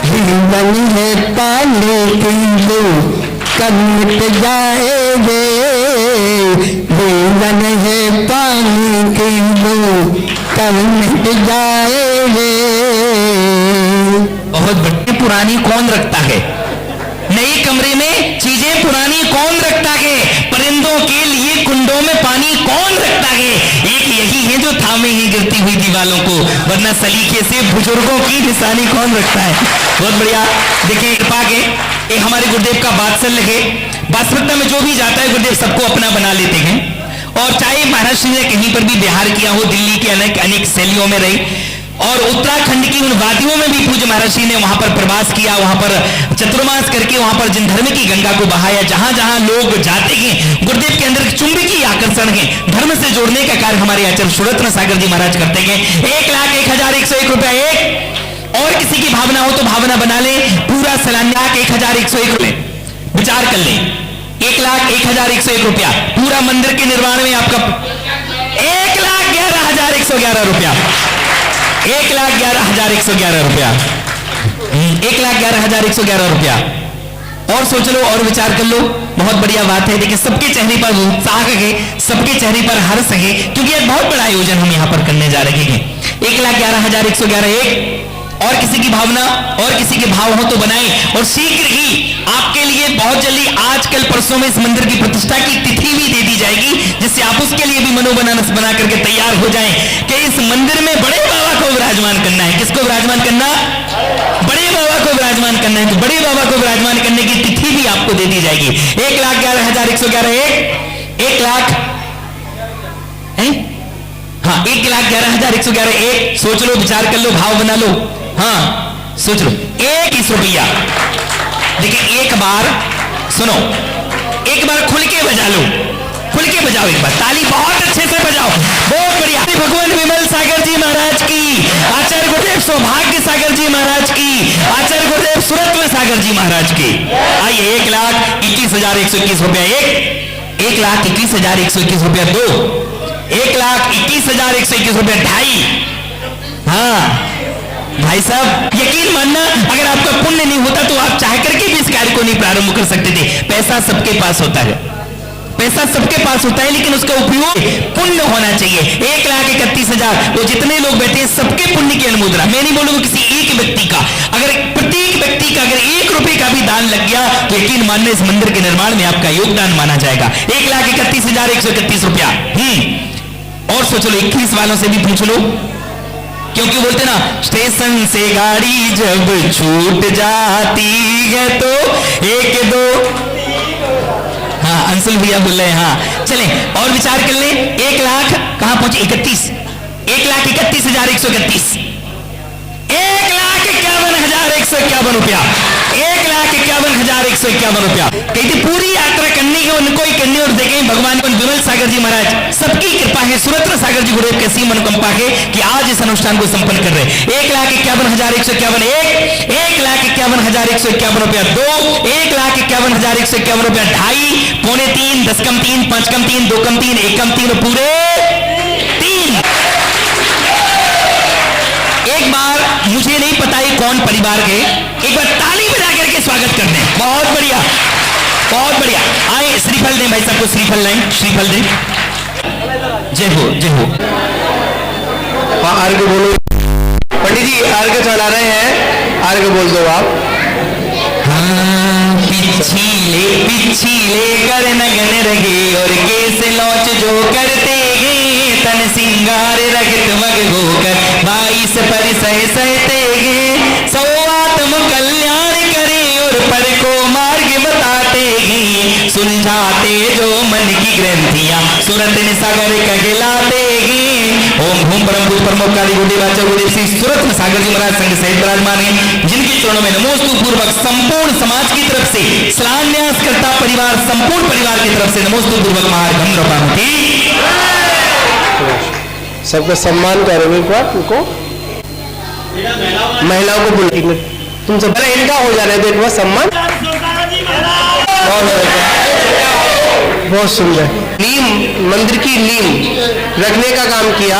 जीवन है पानी की लो कब मिट जाएगे, जीवन है पानी की लो कब मिट जाएगे। बहुत बड़ी पुरानी कौन रखता है, नए कमरे में चीजें पुरानी कौन रखता है, परिंदों के लिए कुंडों में पानी कौन रखता है, एक यही है जो थामे ही गिरती हुई दीवालों को, वरना सलीके से बुजुर्गों की निशानी कौन रखता है। बहुत बढ़िया। देखिए कृपा के ये हमारे गुरुदेव का बात्सल्य है, वास्तविकता में जो भी जाता है गुरुदेव सबको अपना बना लेते हैं। और चाहे महाराष्ट्र ने कहीं पर भी बिहार किया हो, दिल्ली के अनेक शैलियों में रही, और उत्तराखंड की उन वादियों में भी पूज्य महाराज जी ने वहां पर प्रवास किया, वहां पर चतुर्मास करके वहां पर जिन धर्म की गंगा को बहाया। जहां जहां लोग जाते हैं, गुरुदेव के अंदर चुंबकीय आकर्षण है, धर्म से जोड़ने का कार्य हमारे आचार्य सुरत्न सागर जी महाराज करते हैं। 1,01,101 रुपया एक। और किसी की भावना हो तो भावना बना ले, पूरा शिलान्यास 1,101 रुपए विचार कर ले, 1,01,101 रुपया पूरा मंदिर के निर्माण में आपका 1,11,111 रुपया, 1,11,111 रुपया, 1,11,111 रुपया। और सोच लो और विचार कर लो, बहुत बढ़िया बात है। देखिए सबके चेहरे पर उत्साह है, सबके चेहरे पर हर्ष है, क्योंकि एक बहुत बड़ा आयोजन हम यहाँ पर करने जा रहे हैं। 1,11,111 एक। और किसी की भावना और किसी के भाव हो तो बनाए। और शीघ्र ही आपके लिए बहुत जल्दी आजकल परसों में इस मंदिर की प्रतिष्ठा की तिथि भी दे दी जाएगी, जिससे आप उसके लिए भी मनोबनानस बना करके तैयार हो जाएं कि इस मंदिर में बड़े बाबा को विराजमान करना है। किसको विराजमान करना? बड़े बाबा को विराजमान करना है। तो बड़े बाबा को विराजमान करने की तिथि भी आपको दे दी जाएगी। 1,11,111 1 लाख, हाँ 1,11,111 एक। सोच लो, विचार कर लो, भाव बना लो, हाँ सोच लो। 21 रुपया। देखिए एक बार सुनो, एक बार खुल के बजा लो, खुल के बजाओ, एक बार ताली बहुत अच्छे से बजाओ, बहुत बढ़िया। भगवान विमल सागर जी महाराज की, आचार्य गुरुदेव सौभाग्य सागर जी महाराज की, आचार्य गुरुदेव सुरत्न सागर जी महाराज की। आइए 1,21,121 रुपया एक, 1,21,121 रुपया दो, 1,21,121 रुपया ढाई। हाँ भाई साहब यकीन मानना, अगर आपका पुण्य नहीं होता तो आप चाह करके भी इस कार्य को नहीं प्रारंभ कर सकते थे। पैसा सबके पास होता है, पैसा सबके पास होता है, लेकिन उसका उपयोग पुण्य होना चाहिए। 1,31,000 वो जितने लोग बैठे हैं सबके पुण्य की अनुमोदना। मैं नहीं बोलूंगा किसी एक व्यक्ति का, अगर प्रत्येक व्यक्ति का अगर 1 रुपए का भी दान लग गया तो यकीन मानने इस मंदिर के निर्माण में आपका योगदान माना जाएगा। 1,31,131 रुपया। और सोच लो 21 वालों से भी पूछ लो, क्योंकि बोलते ना स्टेशन से गाड़ी जब छूट जाती है तो 1-2, हाँ अंशुल भैया बोल रहे हैं, हाँ चले और विचार कर ले। 1 लाख कहां पहुंचे? 31, 1,31,131, 1,51,151 रुपया, 1,51,151 रुपया। कहती पूरी यात्रा करनी है उनको ही करनी और देखें भगवान विमल सागर जी महाराज सबकी कृपा है, सुरत्न सागर जी गुरुदेव की असीम अनुकंपा है कि आज इस अनुष्ठान को संपन्न कर रहे हैं। 1,51,151 1,51,151 रुपया 2, 1,51,151 रुपया 2.5, पौने 3, 10 कम 3, 5 कम 3, 2 कम 3, 1 कम 3 पूरे 3। एक बार मुझे नहीं पता ये कौन परिवार के, एक बार ताली बजा करके स्वागत कर दें। बहुत बढ़िया, बहुत बढ़िया। आए श्रीफल दें भाई साहब को, श्रीफल लाएं, श्रीफल दें। जय हो, जय हो। हाँ अर्घ बोलो पंडित जी, अर्घ चढ़ा रहे हैं, अर्घ बोल दो आप। हाँ पिछी ले कर नगन रगे और केस लौच जो करते हैं तन सिंगार रगत मग होकर 22 पर सहते हैं। सौआत्म कल्याण करे और पर को मार्ग बताते हैं, सुलझाते जो मन की ग्रंथियां सुरत्न सागर कहलाते हैं। ओम भूम परम भूत परमोप काली गुडी वाचा गुडी श्री सुरत्न सागर जी महाराज संग सहित विराजमान है, जिनके चरणों में नमोस्तु पूर्वक संपूर्ण समाज की तरफ से शिलान्यासकर्ता परिवार संपूर्ण परिवार की तरफ से नमोस्तु पूर्वक महागम रपामुखी। सबका सम्मान करोगे एक बार उनको, महिलाओं को बुलाएंगे। तुम सब पहले इनका हो जाने दो एक बार सम्मान। बहुत सुंदर। नीम, मंदिर की नीम रखने का काम किया,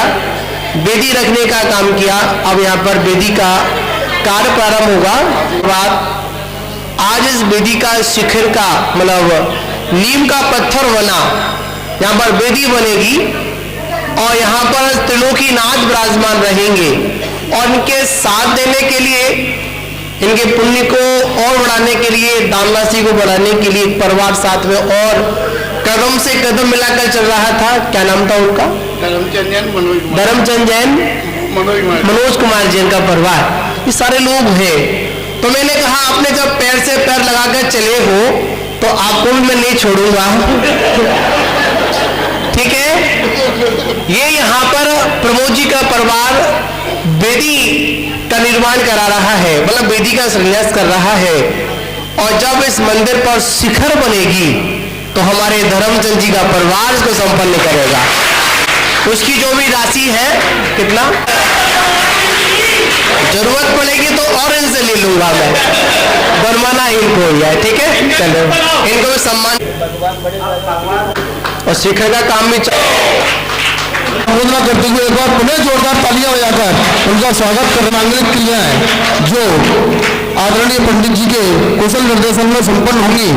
वेदी रखने का काम किया। अब यहाँ पर वेदी का कार्य प्रारंभ होगा। बाद आज इस वेदी का शिखर का मतलब नीम का पत्थर बना, यहाँ पर वेदी बनेगी और यहाँ पर त्रिलोकीनाथ विराजमान रहेंगे और इनके साथ देने के लिए, इनके पुण्य को और बढ़ाने के लिए, दान राशि को बढ़ाने के लिए परिवार साथ में और कदम से कदम मिलाकर चल रहा था। क्या नाम था उनका? धर्मचंद जैन, मनोज कुमार जैन का परिवार, ये सारे लोग हैं। तो मैंने कहा आपने जब पैर से पैर लगाकर चले हो तो आपको भी मैं नहीं छोड़ूंगा। ठीक है, ये यहाँ पर प्रमोद जी का परिवार वेदी का निर्माण करा रहा है, मतलब वेदी का संन्यास कर रहा है। और जब इस मंदिर पर शिखर बनेगी तो हमारे धर्मचंद जी का परिवार इसको संपन्न करेगा। उसकी जो भी राशि है, कितना जरूरत पड़ेगी तो और इनसे ले लूंगा मैं, बरमाना इनको हो जाए। ठीक है, चलो इनको भी सम्मान और शिखर का काम भी संबोधना करते हुए एक बार पुनः जोरदार तालियां बजाकर उनका स्वागत करना मांगलिक क्रियाएं जो आदरणीय पंडित जी के कुशल निर्देशन में संपन्न होंगी,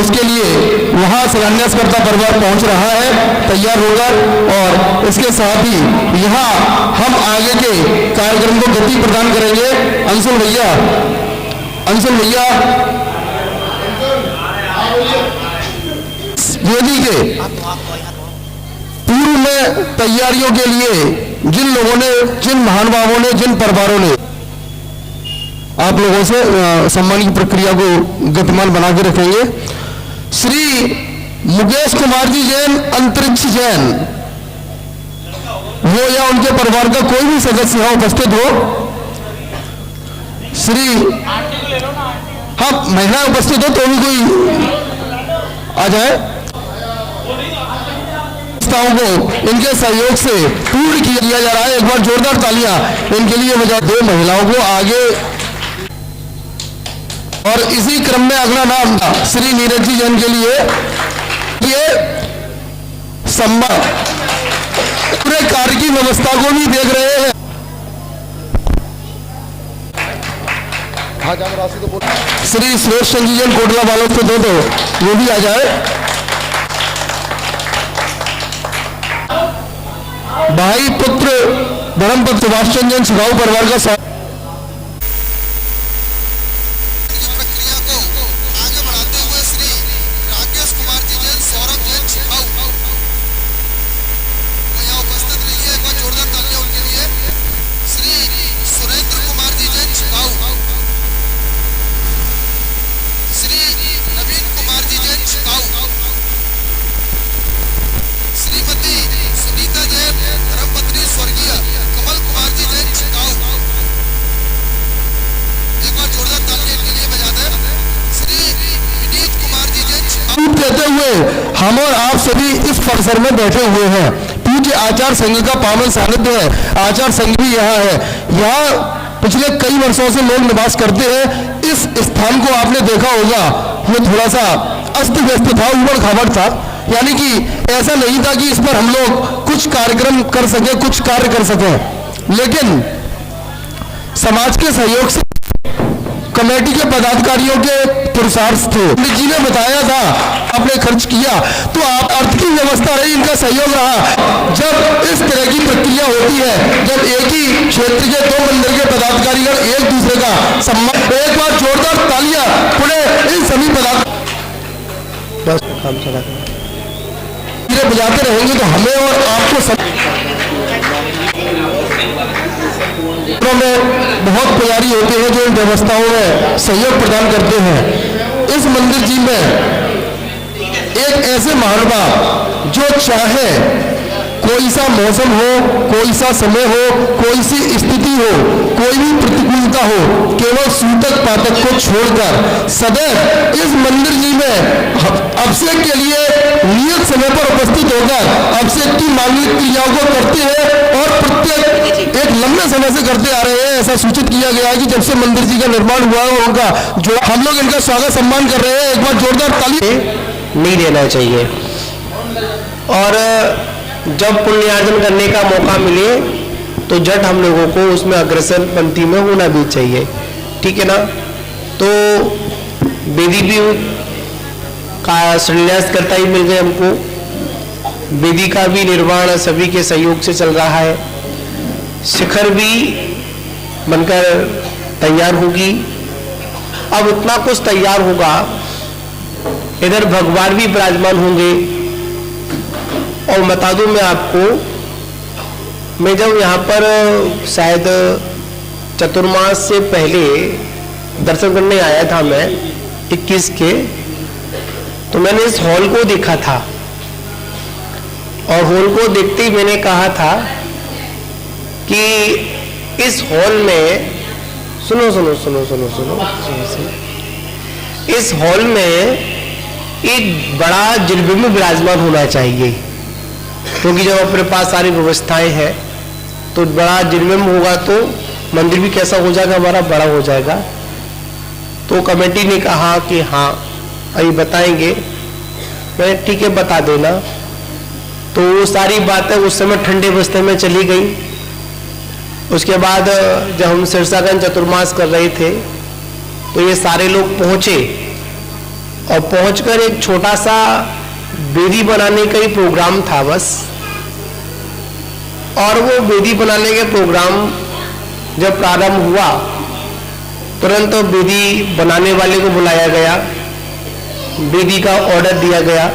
उसके लिए वहां शिलान्यासकर्ता परिवार पहुंच रहा है, तैयार होकर। और इसके साथ ही यहाँ हम आगे के कार्यक्रम को गति प्रदान करेंगे। अंशुल भैया, अंशुल भैया वेदी के पूर्व में तैयारियों के लिए जिन लोगों ने, जिन महानुभावों ने, जिन परिवारों ने आप लोगों से सम्मान की प्रक्रिया को गतिमान बना के रखेंगे। श्री मुकेश कुमार जी जैन, अंतरिक्ष जैन, वो या उनके परिवार का कोई भी सदस्य यहाँ उपस्थित हो। श्री, हाँ महिला उपस्थित हो तो भी कोई आ जाए। को इनके सहयोग से पूर्ण किया जा रहा है। एक बार जोरदार तालियां इनके लिए बजा दो महिलाओं को आगे। और इसी क्रम में अगला नाम श्री नीरज जी जैन के लिए ये सम्मान पूरे कार्य की व्यवस्था को भी देख रहे हैं। श्री सुरेश चंद जी जैन कोटला वालों से दो वो भी आ जाए। भाई पुत्र धर्मपत्र सुभाष चंद्र जैन सुखाऊ परिवार का प्रक्रिया को आगे बढ़ाते हुए श्री राकेश कुमार जी जैन, सौरभ जैन सुखाऊ यहाँ उपस्थित रहिए। एक बार जोरदार तालियां उनके लिए। श्री सुरेंद्र कुमार जी जैन सुखाऊ, श्री नवीन कुमार जी जैन सुखाऊ, श्रीमती सुनीता जैन धर्मपत्नी स्वर्गीय कमल कुमार जी जैन छिकाऊ, हम और आप सभी इस परिसर में बैठे हुए हैं। पूज्य आचार संघ का पावन सानिध्य है, आचार संघ भी यहाँ है। यहाँ पिछले कई वर्षों से लोग निवास करते हैं। इस स्थान को आपने देखा होगा, ये थोड़ा सा अस्त व्यस्त था, उबड़ खाबड़ था, यानी कि ऐसा नहीं था कि इस पर हम लोग कुछ कार्यक्रम कर सके, कुछ कार्य कर सके। लेकिन समाज के सहयोग से कमेटी के पदाधिकारियों के पुरुषार्थ थे। पंडित जी ने बताया था, आपने खर्च किया तो आप अर्थ की व्यवस्था रही, इनका सहयोग रहा। जब इस तरह की प्रक्रिया होती है, जब एक ही क्षेत्र के दो मंदिर के पदाधिकारीगण एक दूसरे का सम्मान, एक बार जोरदार तालियां पुनः इन सभी पदाधिकारी बस काम चला बजाते रहेंगे तो हमें और आपको में बहुत पुजारी होते हैं जो इन व्यवस्थाओं में सहयोग प्रदान करते हैं। इस मंदिर जी में एक ऐसे महानुभाव जो चाहे कोई सा मौसम हो, कोई सा समय हो, कोई सी स्थिति हो, कोई भी प्रतिकूलता हो, केवल सूतक पातक को छोड़कर सदैव इस मंदिर जी में अभिषेक के लिए नियत समय पर उपस्थित होकर अभिषेक की मांगलिक क्रियाओं को करते हैं और प्रत्येक एक लंबे समय से करते आ रहे हैं। ऐसा सूचित किया गया है कि जब से मंदिर जी का निर्माण हुआ है उनका जो हम लोग इनका स्वागत सम्मान कर रहे हैं। एक बार जोरदार ताली नहीं देना चाहिए, और जब पुण्यार्जन करने का मौका मिले तो जट हम लोगों को उसमें अग्रसर पंक्ति में होना भी चाहिए, ठीक है ना। तो वेदी भी का संन्यास करता ही मिल गए हमको, वेदी का भी निर्माण सभी के सहयोग से चल रहा है, शिखर भी बनकर तैयार होगी। अब इतना कुछ तैयार होगा, इधर भगवान भी विराजमान होंगे। और बता दूं मैं आपको, मैं जब यहाँ पर शायद चतुर्मास से पहले दर्शन करने आया था मैं 21 के, तो मैंने इस हॉल को देखा था और हॉल को देखते ही मैंने कहा था कि इस हॉल में सुनो सुनो सुनो सुनो सुनो इस हॉल में एक बड़ा जिलबिंब विराजमान होना चाहिए, क्योंकि जब अपने पास सारी व्यवस्थाएं हैं तो बड़ा जिलबिंब होगा तो मंदिर भी कैसा हो जाएगा, हमारा बड़ा हो जाएगा। तो कमेटी ने कहा कि हाँ अभी बताएंगे। मैंने ठीक है बता देना। तो वो सारी बातें उस समय ठंडे बस्ते में चली गई। उसके बाद जब हम सिरसागंज चतुर्मास कर रहे थे तो ये सारे लोग पहुंचे और पहुंचकर एक छोटा सा वेदी बनाने का ही प्रोग्राम था बस। और वो वेदी बनाने के प्रोग्राम जब प्रारंभ हुआ तुरंत तो वेदी बनाने वाले को बुलाया गया, वेदी का ऑर्डर दिया गया।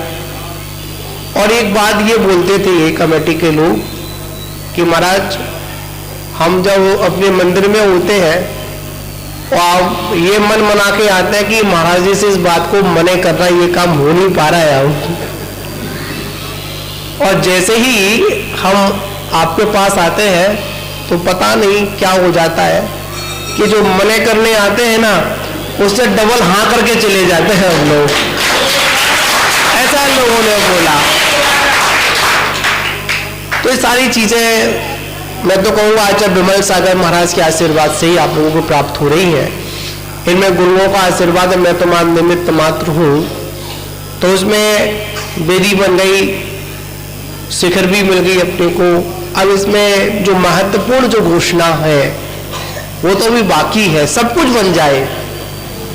और एक बात ये बोलते थे ये कमेटी के लोग कि महाराज हम जब अपने मंदिर में होते हैं तो आप ये मन मना के आते हैं कि महाराज जी से इस बात को मने करना, ये काम हो नहीं पा रहा है। और जैसे ही हम आपके पास आते हैं तो पता नहीं क्या हो जाता है कि जो मने करने आते हैं ना उससे डबल हाँ करके चले जाते हैं हम लोग। ऐसा लोगों ने बोला। तो ये सारी चीजें मैं तो कहूँगा आचार्य विमल सागर महाराज के आशीर्वाद से ही आप लोगों को प्राप्त हो रही है। इनमें गुरुओं का आशीर्वाद है, मैं तो निमित्त मात्र हूँ। तो उसमें वेदी बन गई, शिखर भी मिल गई अपने को। अब इसमें जो महत्वपूर्ण जो घोषणा है वो तो भी बाकी है, सब कुछ बन जाए।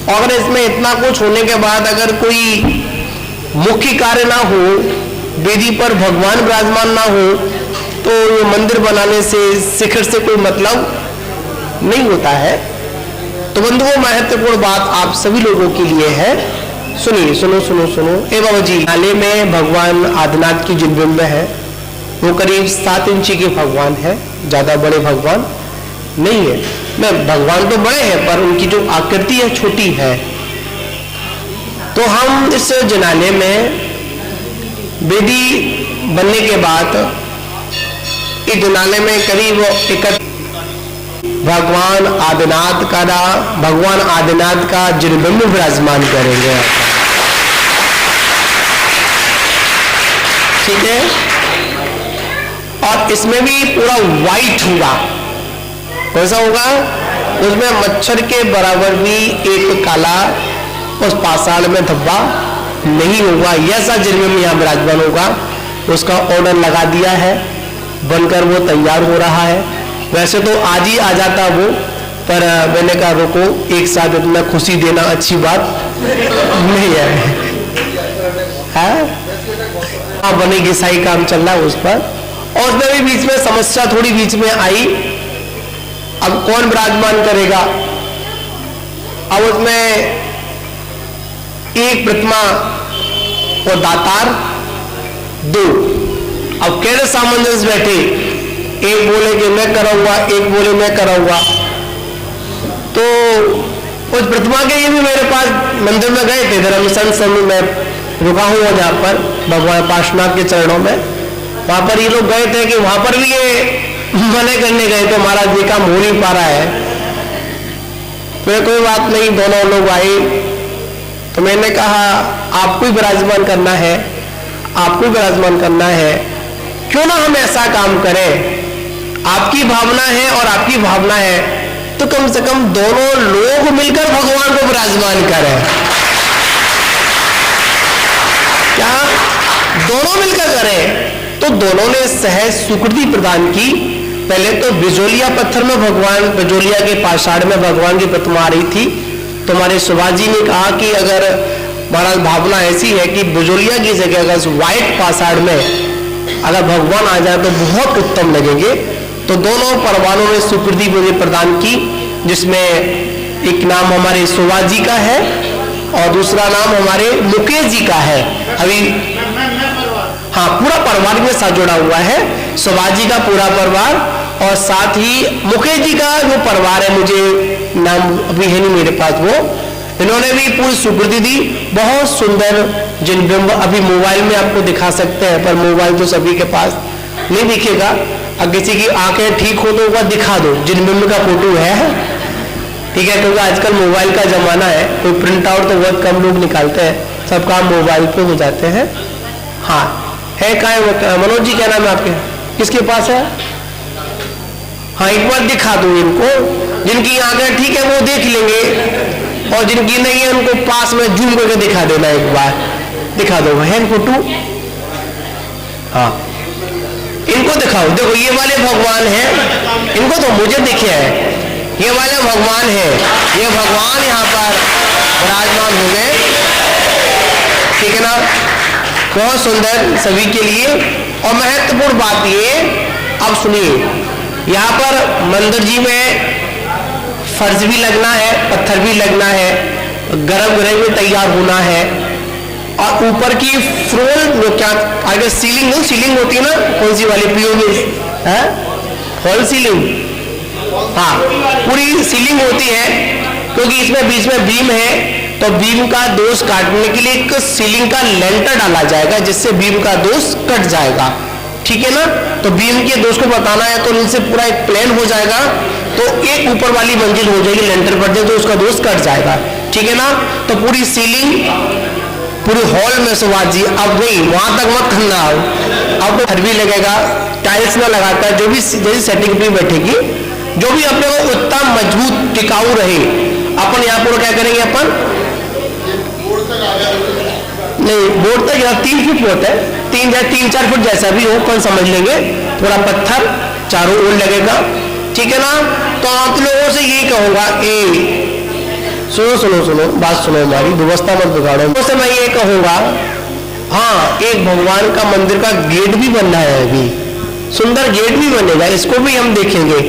और अगर इसमें इतना कुछ होने के बाद अगर कोई मुख्य कार्य ना हो, वेदी पर भगवान विराजमान ना हो, तो ये मंदिर बनाने से शिखर से कोई मतलब नहीं होता है। तो बंधुओं महत्वपूर्ण बात आप सभी लोगों के लिए है, सुनिए, सुनो सुनो सुनो। ए बाबा जी, नाले में भगवान आदिनाथ की जिलबिंब है, वो करीब 7 इंची के भगवान है, ज्यादा बड़े भगवान नहीं है। मैं भगवान तो बड़े हैं पर उनकी जो आकृति है छोटी है। तो हम इस जनाले में वेदी बनने के बाद इस जनाले में करीब भगवान आदिनाथ का जिलबिंब विराजमान करेंगे। ठीक है, और इसमें भी पूरा व्हाइट होगा। कैसा होगा? उसमें मच्छर के बराबर भी एक काला उस पाषाण में धब्बा नहीं होगा। ऐसा जिनमें यहाँ विराजमान होगा। उसका ऑर्डर लगा दिया है, बनकर वो तैयार हो रहा है। वैसे तो आज ही आ जाता वो, पर मैंने कहा रुको, एक साथ इतना खुशी देना अच्छी बात नहीं है। हाँ, बनेगी, सही काम चल रहा है उस पर। और उसमें भी बीच में समस्या थोड़ी बीच में आई। अब कौन विराजमान करेगा? अब उसमें एक प्रतिमा और दातार दो। अब कैसे सामंजस्य बैठे, एक बोले कि मैं कराऊंगा, एक बोले मैं कराऊंगा। तो उस प्रतिमा के ये भी मेरे पास मंदिर में गए थे, धर्मसन समूह में रुका हूं जहां पर भगवान पार्श्वनाथ के चरणों में, वहां पर ये लोग गए थे कि वहां पर भी ये मने करने गए थे, महाराज जी काम हो नहीं पा रहा है। फिर कोई बात नहीं, दोनों लोग आए तो मैंने कहा आपको ही विराजमान करना है, आपको ही विराजमान करना है, क्यों ना हम ऐसा काम करें, आपकी भावना है और आपकी भावना है, तो कम से कम दोनों लोग मिलकर भगवान को विराजमान करें। क्या दोनों मिलकर करें? तो दोनों ने सहज स्वीकृति प्रदान की। पहले तो बिजोलिया पत्थर में भगवान, बिजोलिया के पाषाण में भगवान की प्रतिमा आ रही थी, तो हमारे शिवाजी ने कहा कि अगर महाराज भावना ऐसी है कि बिजोलिया की जगह अगर व्हाइट पाषाण में अगर भगवान आ जाए तो बहुत उत्तम लगेंगे। तो दोनों परवानों ने स्वीकृति मुझे प्रदान की, जिसमें एक नाम हमारे शिवाजी का है और दूसरा नाम हमारे मुकेश जी का है। अभी हाँ, पूरा परिवार में साथ जुड़ा हुआ है, शिवाजी का पूरा परिवार और साथ ही मुकेश जी का जो परिवार है, मुझे नाम अभी है नहीं मेरे पास, वो इन्होंने भी पूरी स्वीकृति दी। बहुत सुंदर जिन बिंब अभी मोबाइल में आपको दिखा सकते हैं, पर मोबाइल तो सभी के पास नहीं दिखेगा। अगर किसी की आंखें ठीक हो तो वह दिखा दो, जिन बिंब का फोटो है, ठीक है, क्योंकि आजकल मोबाइल का जमाना है, कोई प्रिंट आउट तो बहुत कम लोग निकालते हैं, सब काम मोबाइल पे हो जाते हैं। हाँ है, क्या है मनोज जी, क्या नाम है आपके, किसके पास है? हाँ, एक बार दिखा दो इनको, जिनकी आंखें ठीक है वो देख लेंगे, और जिनकी नहीं है उनको पास में जूम करके दिखा देना, एक बार दिखा दो, है फोटो। हाँ, इनको दिखाओ, देखो ये वाले भगवान हैं, इनको तो मुझे दिखे हैं, ये वाले भगवान हैं, ये भगवान यहाँ पर विराजमान हो गए, ठीक है ना। बहुत सुंदर सभी के लिए। और महत्वपूर्ण बात ये, अब सुनिए, यहाँ पर मंदिर जी में फर्श भी लगना है, पत्थर भी लगना है, गर्भगृह में तैयार होना है, और ऊपर की फ्लोर जो क्या आगे सीलिंग होती है ना, कौन सी वाली पीओवी है, फॉल सीलिंग, हाँ पूरी सीलिंग होती है, क्योंकि इसमें बीच में बीम है, तो बीम का दोष काटने के लिए एक सीलिंग का लेंटर डाला जाएगा, जिससे बीम का दोष कट जाएगा, ठीक है ना। तो बीम के दोष को बताना है तो इनसे पूरा एक प्लेन हो जाएगा, तो एक ऊपर वाली मंजिल हो जाएगी, लेंटर पड़ जाए तो उसका दोष कट जाएगा, ठीक है ना। तो पूरी सीलिंग पूरे हॉल में शिवाजी, अब नहीं वहां तक मत करना, अब घर भी लगेगा, टाइल्स में लगाकर जो भी जैसी सेटिंग भी बैठेगी, जो भी अपने को उत्तम मजबूत टिकाऊ रहे, अपन यहाँ पर क्या करेंगे, अपन नहीं बोर्ड तक 3 फीट होता है, 3-4 फुट जैसा भी हो, अपन समझ लेंगे, थोड़ा पत्थर चारों ओर लगेगा, ठीक है ना। तो आप लोगों से यही कहूंगा, सुनो बात सुनो, हमारी व्यवस्था मत बिगाड़ो। तो मैं ये कहूंगा, हाँ एक भगवान का मंदिर का गेट भी बनना है, अभी सुंदर गेट भी बनेगा, इसको भी हम देखेंगे।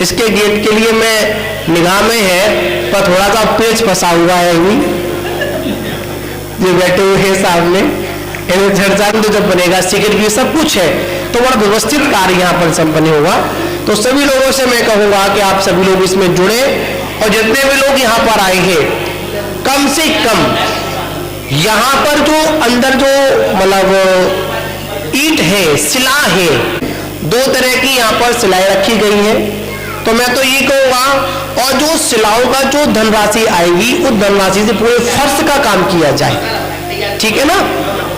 इसके गेट के लिए मैं निगाह में है, पर थोड़ा सा पेच फंसा हुआ है, अभी जो बैठे हुए हैं सामने, झड़झाड़ तो जब बनेगा, सिगरेट भी सब कुछ है, तो बड़ा व्यवस्थित कार्य यहाँ पर संपन्न होगा। तो सभी लोगों से मैं कहूंगा कि आप सभी लोग इसमें जुड़े, और जितने भी लोग यहाँ पर आए हैं, कम से कम यहाँ पर जो अंदर जो मतलब ईंट है, सिला है, 2 तरह की यहाँ पर सिलाई रखी गई है। तो मैं तो ये कहूंगा, और जो सिलाओं का जो धनराशि आएगी, उस धनराशि से पूरे फर्श का काम किया जाए, ठीक है ना।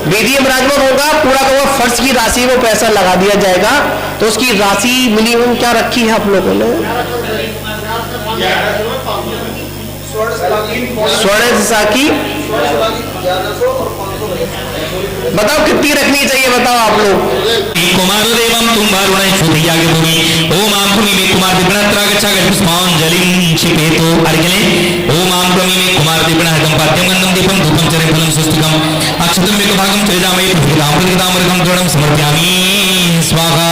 वेदी में विराजमान होगा, पूरा का पूरा फर्श की राशि में पैसा लगा दिया जाएगा। तो उसकी राशि मिनिमम क्या रखी है आप लोगों ने? स्वर्ण साकी बताओ कितनी रखनी चाहिए, बताओ आप लोग। कुमार देवम तुम भारुण छुदैया के भूमि ओम आम भूमि में कुमार दिगणत्रा गच्छा पुष्पांजलिं क्षिपेतो अर्घ्यले ओम आम भूमि में कुमार दिगण हृदं पाद्यं गन्धं दीपं धूपं चरे फलं सुष्टिकं अक्षतं मेकभागं चरिजामहि प्रतिदामृगं दृढं समर्पयामि स्वाहा।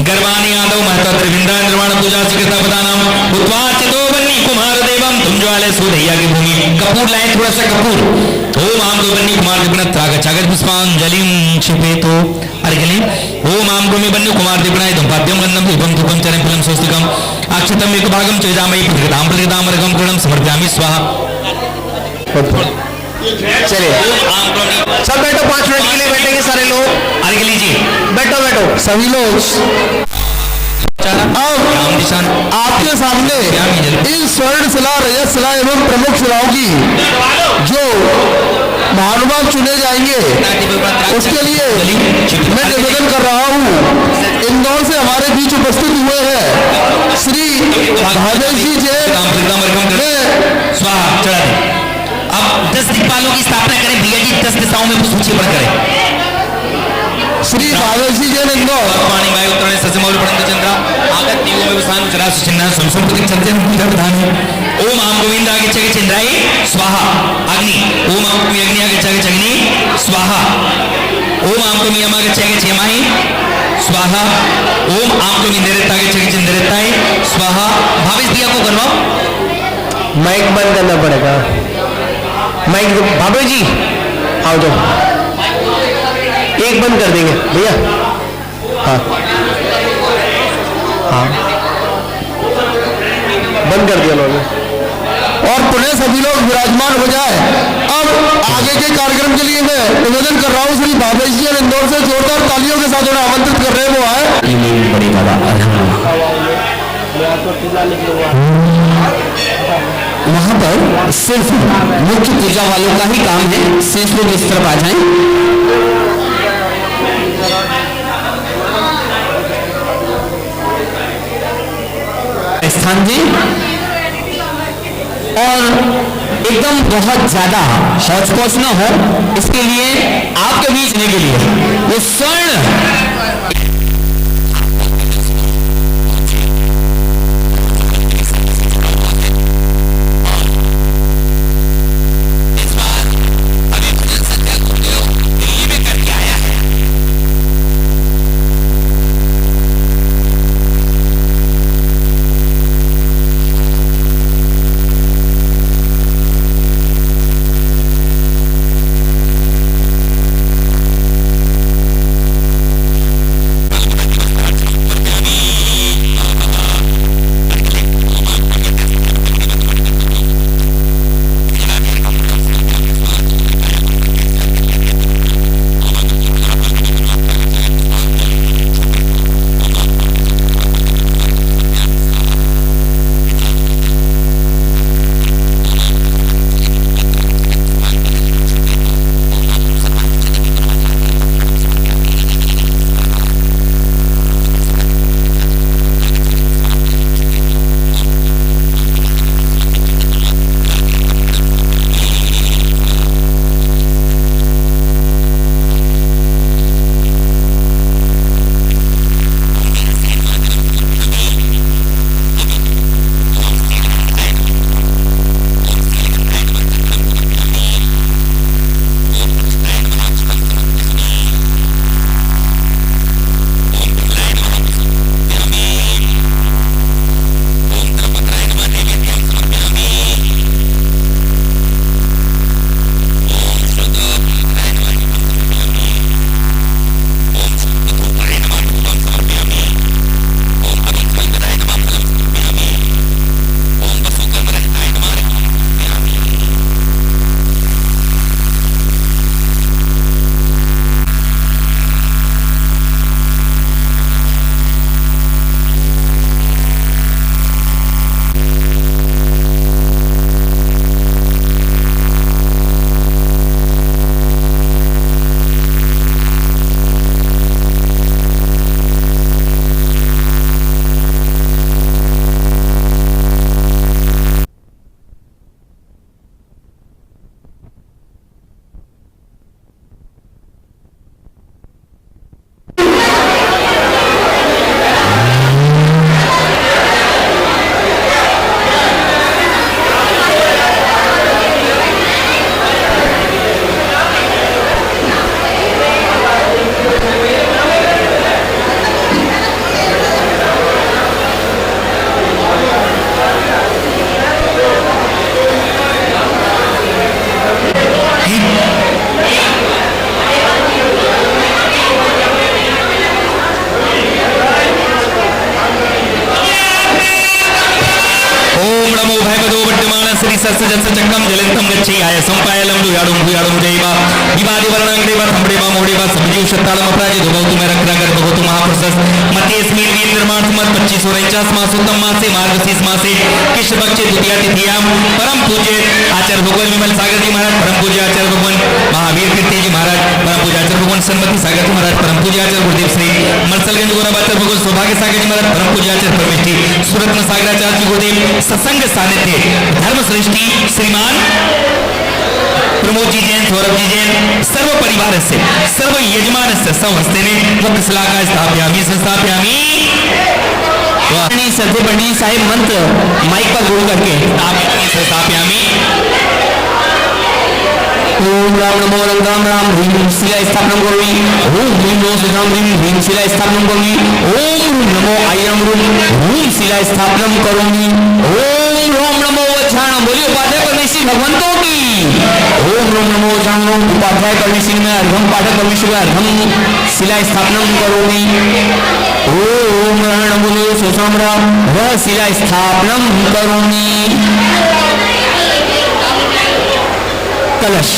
गर्वाणि आदौ महता त्रिविंदा निर्वाण पूजा सिकता पदानाम उत्वाचितो बन्नी कुमार देवम तुम ज्वाले सुदैया की भूमि। कपूर लाए थोड़ा सा कपूर। ओम आम दो बन्नी कुमार दिगण त्राग चागत पुष्पांजलिं क्षिपेतो अर्घ्यले ओम आम भूमि बन्नी कुमार दिगण दंपाद्यं गन्धं दीपं धूपं चरं फलं स्वस्तिकं अक्षतं एकभागं चरिजामहि प्रतिदामृगं दृढं समर्पयामि स्वाहा। चलिए सब बैठो, 5 मिनट के लिए बैठेंगे सारे लोग। अर्घ्य लीजिए, बैठो बैठो सभी लोग। अब आपके सामने इन स्वर्ण शिला, रजत शिला एवं प्रमुख शिलाओं की जो महानुभाव चुने जाएंगे उसके लिए मैं निवेदन कर रहा हूँ। इंदौर से हमारे बीच उपस्थित हुए हैं श्री भावेश जी स्वाहा। चढ़ा दें। अब 10 दिक्पालों की स्थापना करें भैया जी, 10 दिशाओं में सूची पर करें। श्री भावेश जी जैन इंदौर पानी वायु उत्तरण सजमौल पड़ंत चंद्रा आगत नियो में विसान चरा सुचिन्ना संसंपति चंद्रन पूजा प्रधान ओम आम गोविंद आगे चगे चंद्राय स्वाहा। अग्नि ओम आम गोविंद अग्नि आगे चगे चग्नि स्वाहा। ओम आम गोविंद यम आगे चगे चेमाई स्वाहा। ओम आम गोविंद देरता आगे चगे चंद्रताय स्वाहा। भावेश दिया को करवाओ। माइक बंद करना पड़ेगा। माइक बाबू जी आओ जाओ, एक बंद कर देंगे भैया। हाँ हाँ बंद कर दिया उन्होंने। और पुनः सभी लोग विराजमान हो जाए। अब आगे के कार्यक्रम के लिए मैं निवेदन कर रहा हूँ श्री भावेश जी इंदौर से जोरदार तालियों के साथ उन्हें आमंत्रित कर रहे हैं। वो आए। वहां पर सिर्फ मुख्य पूजा वालों का ही काम है, शेष लोग इस तरफ आ जाएं। स्थान जी और एकदम बहुत ज्यादा हौच पौच न हो, इसके लिए आपके बीच आने के लिए वो स्वर्ण रजत चक्रम जलंतम गच्छेयाय संपायलम दुयाडुम भुयाडुम जयवा विवादि वर्णंगदेवा थंबडेवा मोडेवा सबजीव शतालम अपराजित भवतु मैं रक्रागर भवतु महाप्रशस्त मतेस्मिन वीर निर्माण मत 2549 मासोत्तम मासे मार्गशीर्ष मासे कृष्ण पक्ष द्वितीया तिथियाम परम पूज्य आचार्य भगवान विमल सागर जी महाराज परम पूज्य आचार्य भगवान महावीर कीर्ति जी महाराज परम पूज्य आचार्य भगवान सन्मति सागर जी महाराज परम पूज्य आचार्य गुरुदेव श्री मलसलगंज गोराबाचर भगवान सौभाग्य सागर जी महाराज परम पूज्य आचार्य परमेष्ठी सूरत सागराचार्य जी गुरुदेव सत्संग सानिध्य धर्म सृष्टि श्रीमान प्रमोद जी जैन सौरभ जी जैन सर्व परिवार से सर्व यजमान से संहस्ते ने मुख्य सलाहका स्थाप्यामी संस्थाप्यामी सत्य पंडित साहिब मंत्र माइक पर बोल करके संस्थाप्यामी ओम राम नमो राम राम ह्रीं शिला स्थापनम करोमि ओम ह्रीं नमो सुधाम ह्रीं शिला स्थापनम करोमि ओम नमो आयम ह्रीं शिला स्थापनम करोमि ओम रोम नमो वज्राणम बोलिए उपाध्याय परमेश्वरी भगवंतों की ओम रोम नमो वज्राणम उपाध्याय परमेश्वरी में अर्घम पाठक परमेश्वरी अर्घम शिला स्थापनम करोमि ओम नमो सुधामरा वह शिला स्थापनम करोमि कलश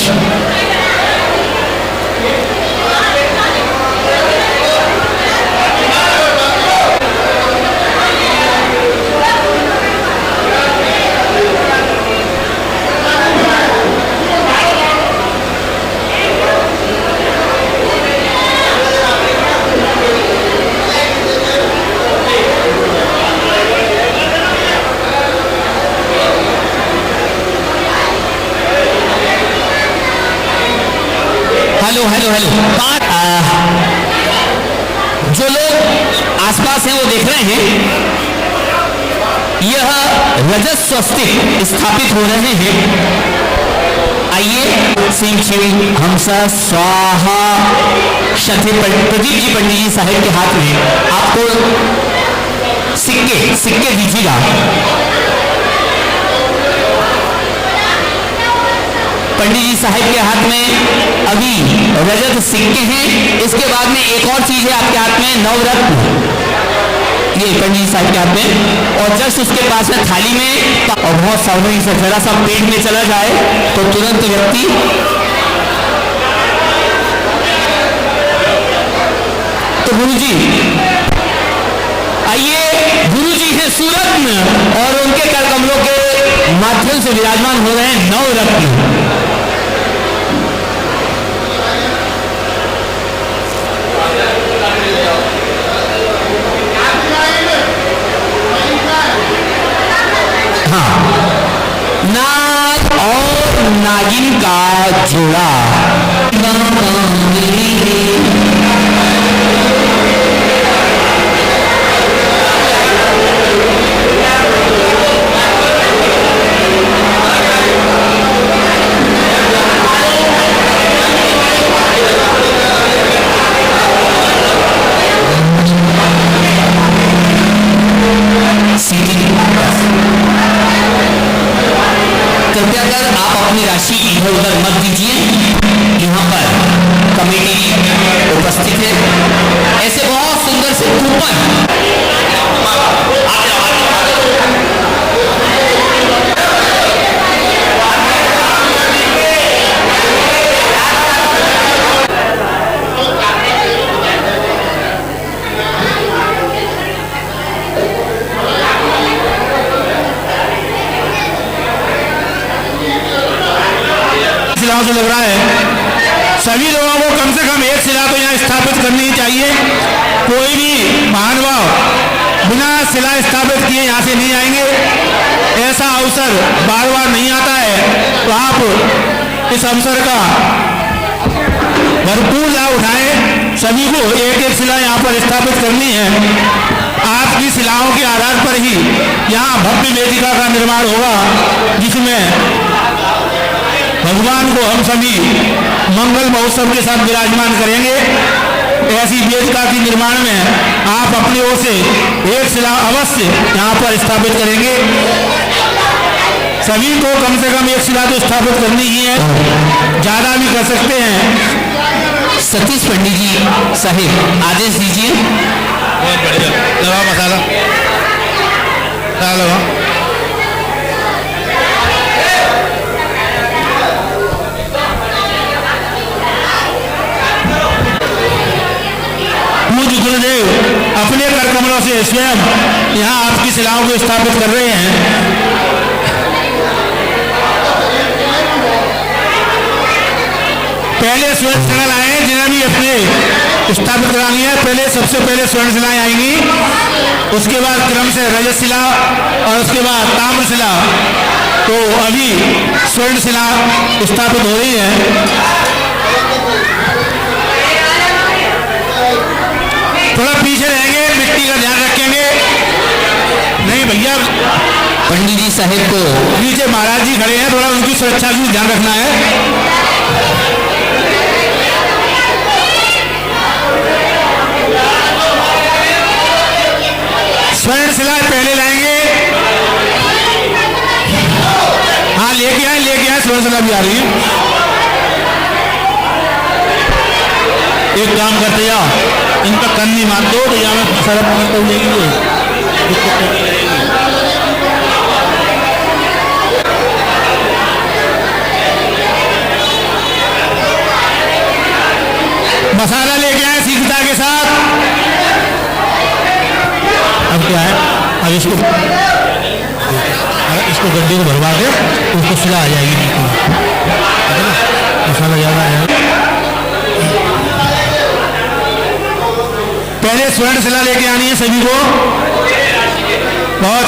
हेलो हेलो हेलो जो लोग आसपास हैं वो देख रहे हैं यह रजत स्वस्तिक स्थापित हो रहे हैं। आइए सिंह शिव हमसा स्वाहा शथे प्रदीप जी पंडित जी साहिब के हाथ में आपको सिक्के दीजिएगा। पंडित जी साहिब के हाथ में अभी रजत सिक्के हैं। इसके बाद में एक और चीज है आपके हाथ में नवरत्न, ये पंडित जी साहिब के हाथ में, और जस्ट उसके पास में थाली में, और बहुत सावधानी से जरा सा पेट में चला जाए तो तुरंत व्यक्ति तो गुरुजी आइए, गुरुजी हैं सुरत्न और उनके कर कमलों के माध्यम से विराजमान हो रहे हैं नवरत्न। हाँ, नाग और नागिन का जोड़ा कृपया कर आप अपनी राशि इधर उधर मत दीजिए। यहाँ पर कमेटी उपस्थित है। ऐसे बहुत सुंदर से कूपन से लग रहा है। सभी लोगों को कम से कम एक शिला तो यहाँ स्थापित करनी चाहिए। कोई भी महानुभाव बिना शिला स्थापित किए यहाँ से नहीं आएंगे। ऐसा अवसर बार बार नहीं आता है, तो आप इस अवसर का भरपूर लाभ उठाएं। सभी को एक एक शिला यहाँ पर स्थापित करनी है। आपकी शिलाओं के आधार पर ही यहाँ भव्य वेदिका का निर्माण होगा, जिसमें भगवान को हम सभी मंगल महोत्सव के साथ विराजमान करेंगे। ऐसी वेदिका के निर्माण में आप अपनी ओर से एक शिला अवश्य यहाँ पर स्थापित करेंगे। सभी को कम से कम एक शिला तो स्थापित करनी ही है, ज्यादा भी कर सकते हैं। सतीश पंडित जी साहिब आदेश दीजिए। बहुत बढ़िया, लगाओ मसाला, लगाओ। पत्थरों से स्वयं यहाँ आपकी शिलाओं को स्थापित कर रहे हैं। पहले स्वर्ण शिला लाए जिन्हें भी अपने स्थापित करानी है। पहले सबसे पहले स्वर्ण शिलाएं आएंगी, उसके बाद क्रम से रजतशिला और उसके बाद ताम्रशिला। तो अभी स्वर्ण शिला स्थापित हो रही है। थोड़ा पीछे रहेंगे, मिट्टी का ध्यान रखेंगे। नहीं भैया, पंडित जी साहेब को नीचे महाराज जी खड़े हैं, थोड़ा उनकी सुरक्षा का ध्यान रखना है। स्वर्ण शिला पहले लाएंगे। हाँ, लेके आए स्वर्ण शिला भी आ रही है। एक काम करते जा, इनका कन्नी मार दो तो यहाँ में सरप हो जाएगी। मसाला लेके आए शीघ्रता के साथ। अब क्या है, अब इसको गड्ढे को भरवा के उसको शिला आ जाएगी। मसाला ज़्यादा है। पहले स्वर्ण शिला लेके आनी है सभी को। बहुत